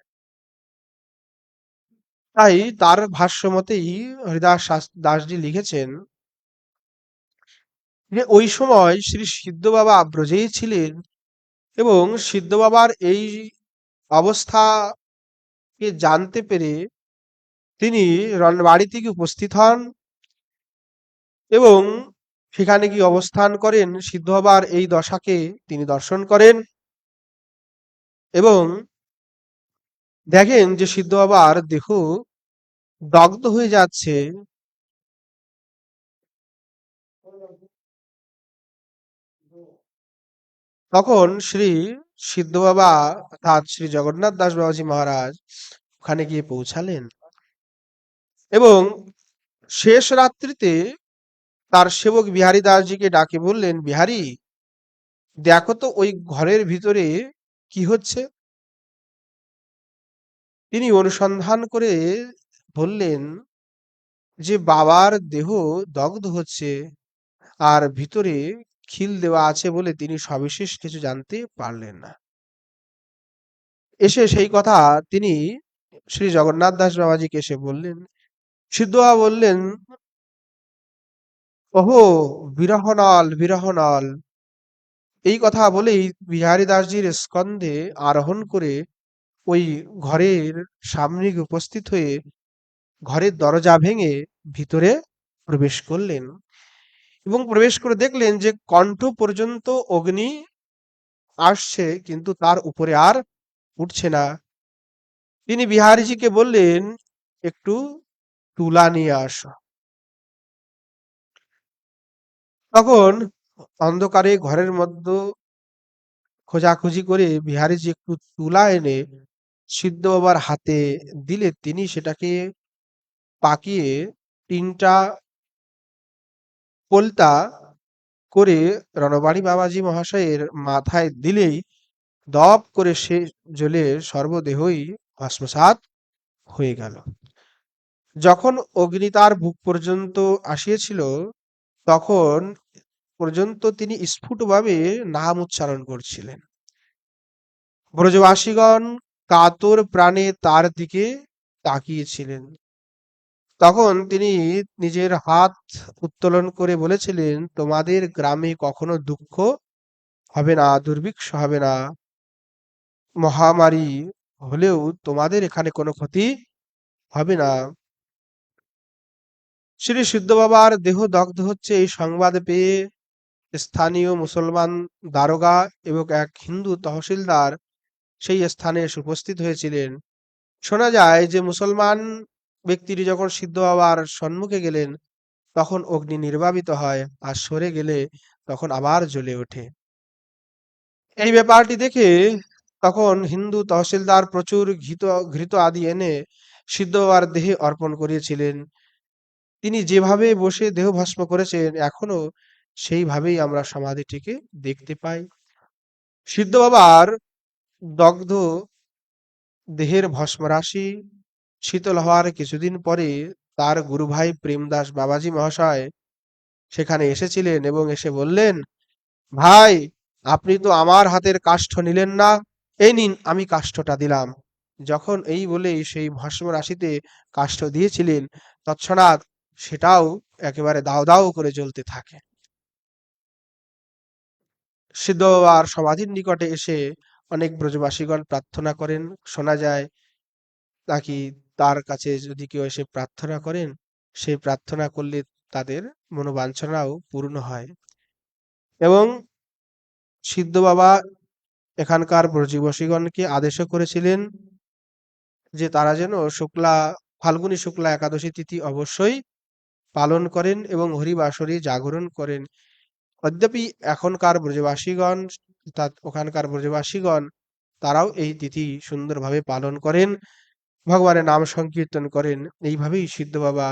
তাই তার ভাষ্য মতেই হরিদাস দাসজি লিখেছেন যে ওই সময় শ্রী সিদ্ধ বাবা ব্রজেই ছিলেন এবং সিদ্ধ বাবার এই অবস্থাকে জানতে পেরে তিনি রণবাড়ি থেকে উপস্থিত হন এবং সেখানে গিয়ে অবস্থান করেন। সিদ্ধ বাবার এই দশাকে তিনি দর্শন করেন এবং দেখেন যে সিদ্ধ বাবার দেহ দগ্ধ হয়ে যাচ্ছে। তখন শ্রী সিদ্ধ বাবা অর্থাৎ শ্রী জগন্নাথ দাস বাবাজি মহারাজ ওখানে গিয়ে পৌঁছালেন এবং শেষ রাত্রিতে তার সেবক বিহারী দাসজিকে ডাকে বললেন, বিহারী, দেখো তো ওই ঘরের ভিতরে কি হচ্ছে। তিনি অনুসন্ধান করে বললেন যে বাবার দেহ দগ্ধ হচ্ছে আর ভিতরে খিল দেওয়া আছে বলে তিনি সবিশেষ কিছু জানতে পারলেন না। এসে সেই কথা তিনি শ্রী জগন্নাথ দাস বাবাজিকে এসে বললেন। সিদ্ধ বাবা বললেন, ওহো বিরহনল বিরহনল। এই কথা বলেই বিহারী দাসজির স্কন্ধে আরোহণ করে ওই ঘরের সামনে গিয়ে উপস্থিত হয়ে ঘরের দরজা ভেঙে ভিতরে প্রবেশ করলেন এবং প্রবেশ করে দেখলেন যে কণ্ঠ পর্যন্ত অগ্নি আসছে, কিন্তু তার উপরে আর উঠছে না। তিনি বিহারীজিকে বললেন, একটু তুলা নিয়ে আসো। তখন অন্ধকারে ঘরের মধ্যে খোঁজাখুঁজি করে বিহারীজি একটু তুলা এনে সিদ্ধ বাবার হাতে দিলে তিনি সেটাকে পাকিয়ে ৩টা পোলতা করে রণবাণী বাবাজি মহাশয়ের মাথায় দিলেই দপ করে সে জ্বলে সর্বদেহই ভস্মসাৎ হয়ে গেল। যখন অগ্নি তার বুক পর্যন্ত আসিয়াছিল তখন পর্যন্ত তিনি স্ফুটভাবে নাম উচ্চারণ করছিলেন। ব্রজবাসীগণ কাতর প্রাণে তার দিকে তাকিয়েছিলেন। তখন তিনি নিজের হাত উত্তোলন করে বলেছিলেন, তোমাদের গ্রামে কখনো দুঃখ হবে না, দুর্ভিক্ষ হবে না, মহামারী হলেও তোমাদের এখানে কোনো ক্ষতি হবে না। শ্রী সিদ্ধ বাবার দেহ দগ্ধ হচ্ছে এই সংবাদ পেয়ে স্থানীয় মুসলমান দারোগা এবং এক হিন্দু তহসিলদার সেই স্থানে এসে উপস্থিত হয়েছিলেন। শোনা যায় যে মুসলমান ব্যক্তিটি যখন সিদ্ধ বাবার সম্মুখে গেলেন তখন অগ্নি নির্বাপিত হয়, আর সরে গেলে তখন আবার জ্বলে ওঠে। এই ব্যাপারটি দেখে তখন হিন্দু তহসিলদার প্রচুর ঘৃত আদি এনে সিদ্ধ বাবার দেহে অর্পণ করিয়েছিলেন। তিনি যেভাবে বসে দেহ ভস্ম করেছেন এখনো সেইভাবেই আমরা সমাধিটিকে দেখতে পাই। সিদ্ধ বাবার দগ্ধ দেহের ভস্মরাশি শীতল হওয়ার কিছুদিন পরে তার গুরুভাই প্রেমদাস বাবাজি মহাশয় সেখানে এসেছিলেন এবং এসে বললেন, ভাই, আপনি তো আমার হাতের কাষ্ঠ নিলেন না, এই নিন আমি কাষ্ঠটা দিলাম। যখন এই বলেই সেই ভস্ম রাশিতে কাষ্ঠ দিয়েছিলেন তৎক্ষণাৎ সেটাও একেবারে দাও দাও করে জ্বলতে থাকে। সিদ্ধ বাবার সমাধির নিকটে এসে অনেক ব্রজবাসীগণ প্রার্থনা করেন। শোনা যায় নাকি তার কাছে যদি কেউ এসে প্রার্থনা করেন, সেই প্রার্থনা করলে তাদের মনোবাঞ্ছনাও পূর্ণ হয়। এবং সিদ্ধ বাবা এখানকার ব্রজবাসীগণকে আদেশও করেছিলেন যে তারা যেন ফাল্গুনী শুক্লা একাদশী তিথি অবশ্যই পালন করেন এবং হরিবাসরে জাগরণ করেন। অদ্যাপি এখনকার ব্রজবাসীগণ অর্থাৎ ওখানকার ব্রজবাসীগণ তারাও এই তিথি সুন্দরভাবে পালন করেন, ভগবানের নাম সংকীর্তন করেন। এইভাবেই সিদ্ধ বাবা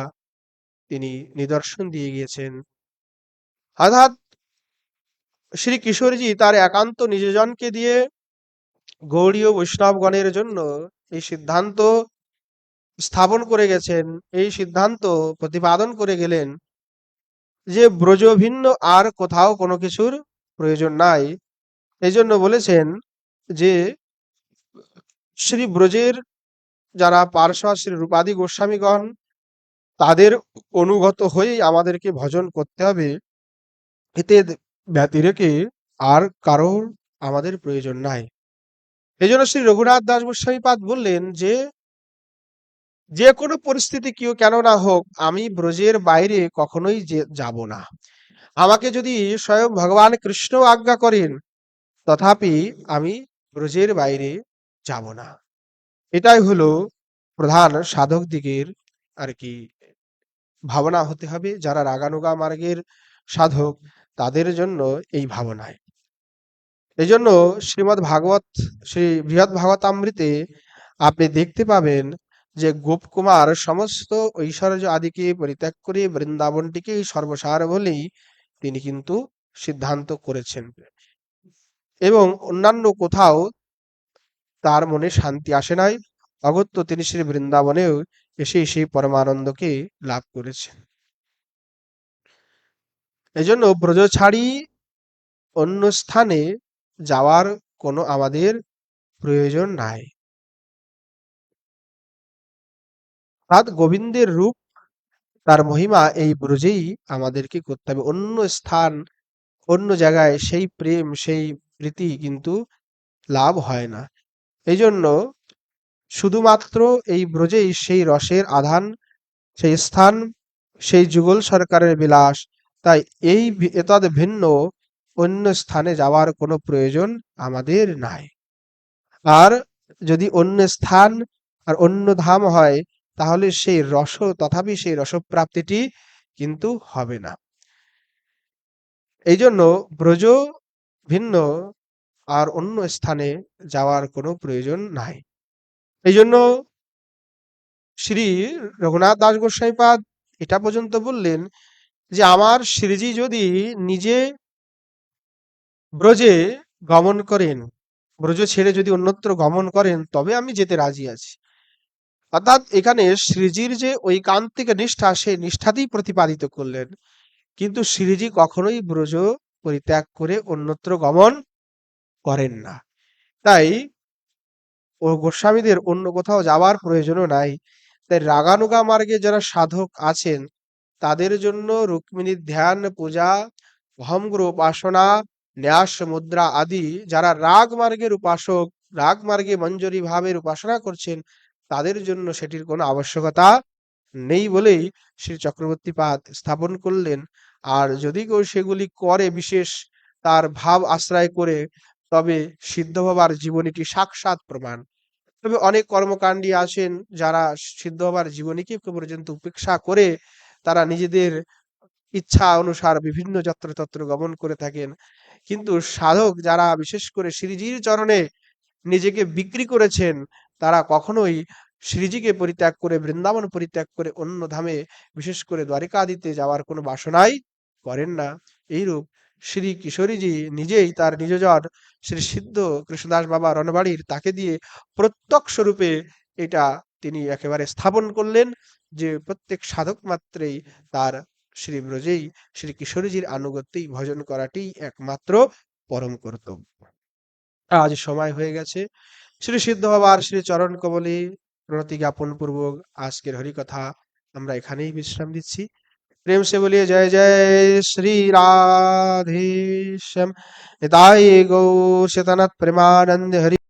তিনি নিদর্শন দিয়ে গিয়েছেন। অর্থাৎ শ্রী কিশোরজি তার একান্ত নিজজনকে দিয়ে গৌড়ীয় বৈষ্ণবগণের জন্য এই সিদ্ধান্ত স্থাপন করে গেছেন, এই সিদ্ধান্ত প্রতিপাদন করে গেলেন যে ব্রজ ভিন্ন আর কোথাও কোনো কিছুর প্রয়োজন নাই। এই জন্য বলেছেন যে শ্রী ব্রজের যারা পার্শ্বদ শ্রী রূপাদি গোস্বামীগণ তাদের অনুগত হয়েই আমাদেরকে ভজন করতে হবে, এতে ব্যতিরেকে আর কারোর আমাদের প্রয়োজন নাই। এই জন্য শ্রী রঘুনাথ দাস গোস্বামীপাদ বললেন যে যে কোনো পরিস্থিতি কেন না হোক আমি ব্রজের বাইরে কখনোই যাব না। আমাকে যদি স্বয়ং ভগবান কৃষ্ণ আজ্ঞা করেন তথাপি আমি ব্রজের বাইরে যাব না। এটাই হলো প্রধান সাধক দিগের আর কি ভাবনা হতে হবে। যারা রাগানুগা মার্গের সাধক তাদের জন্য এই ভাবনায়। এই জন্য শ্রীমদ্ ভাগবত শ্রী বৃহৎ ভাগবতামৃতে আপনি দেখতে পাবেন যে গোপকুমার সমস্ত ঐশ্বর্য আদিকে পরিত্যাগ করে বৃন্দাবনটিকেই সর্বসার বলেই তিনি কিন্তু সিদ্ধান্ত করেছেন এবং অন্যান্য কোথাও তার মনে শান্তি আসে নাই। অগত্য তিনি শ্রী বৃন্দাবনেও এসে সেই পরমানন্দকে লাভ করেছেন। এজন্য ব্রজ ছাড়ি অন্য স্থানে যাওয়ার কোনো আমাদের প্রয়োজন নাই। অর্থাৎ গোবিন্দের রূপ তার মহিমা এই ব্রজেই আমাদেরকে করতে হবে। অন্য স্থান অন্য জায়গায় সেই প্রেম সেই প্রীতি কিন্তু লাভ হয় না। এই জন্য শুধুমাত্র এই ব্রজেই সেই রসের আধান, সেই স্থান, সেই যুগল সরকারের বিলাস। তাই এই এতদ ভিন্ন অন্য স্থানে যাওয়ার কোনো প্রয়োজন আমাদের নাই। আর যদি অন্য স্থান আর অন্য ধাম হয় তাহলে সেই রস তথাপি সেই রসপ্রাপ্তিটি কিন্তু হবে না। এই জন্য ব্রজ ভিন্ন আর অন্য স্থানে যাওয়ার কোনো প্রয়োজন নাই। এই জন্য শ্রী রঘুনাথ দাস গোস্বামীপাদ এটা পর্যন্ত বললেন যে আমার শ্রীজি যদি নিজে ব্রজে গমন করেন, ব্রজ ছেড়ে যদি অন্যত্র গমন করেন, তবে আমি যেতে রাজি আছি। অর্থাৎ এখানে শ্রীজির যে ঐকান্তিক নিষ্ঠা, সেই নিষ্ঠাতেই প্রতিপাদিত করলেন। কিন্তু শ্রীজি কখনোই ব্রজ পরিত্যাগ করে অন্যত্র গমন করেন না। তাই ও গোস্বামীদের অন্য কোথাও যাওয়ার প্রয়োজনও নাই। তাই রাগানুগা মার্গে যারা সাধক আছেন, তাদের জন্য রুক্মিণীর ধ্যান, পূজা, অহমগুরু উপাসনা, ন্যাস মুদ্রা আদি যারা রাগ মার্গের উপাসক, রাগ মার্গে মঞ্জরি ভাবের উপাসনা করছেন, তাদের জন্য সেটির কোনো আবশ্যকতা নেই বলেই শ্রী চক্রবর্তীপাদ স্থাপন করলেন। আর যদি কেউ সেগুলি করে বিশেষ তার ভাব আশ্রয় করে, তবে সিদ্ধ হবার জীবনীটি সাক্ষাৎ প্রমাণ। তবে অনেক কর্মকাণ্ডী আছেন যারা সিদ্ধ হবার জীবনীকে পর্যন্ত উপেক্ষা করে তারা নিজেদের ইচ্ছা অনুসার বিভিন্ন যত্রতত্র গমন করে থাকেন। কিন্তু সাধক যারা বিশেষ করে শ্রীজির চরণে নিজেকে বিক্রি করেছেন, তারা কখনোই শ্রীজিকে পরিত্যাগ করে, বৃন্দাবন পরিত্যাগ করে অন্য ধামে, বিশেষ করে দ্বারিকাদিতে যাওয়ার কোনো বাসনাই করেন না। এইরূপ শ্রী কিশোরীজি নিজেই তার নিজজন শ্রী সিদ্ধ কৃষ্ণদাস বাবা রণবাড়ির তাকে দিয়ে প্রত্যক্ষ রূপে এটা তিনি একেবারে স্থাপন করলেন যে প্রত্যেক সাধক মাত্রেই তার শ্রী ব্রজেই শ্রী কিশোরীজির আনুগত্যেই ভজন করাটি একমাত্র পরম কর্তব্য। আজ সময় হয়ে গেছে। শ্রী সিদ্ধ বাবার শ্রী চরণ কমলে প্রণতি জ্ঞাপন পূর্বক আজকের হরিকথা আমরা এখানেই বিশ্রাম দিচ্ছি। प्रेम से बोलिए जय जय श्री राधे श्याम। निताय गौ शतनत प्रेमानंद हरि।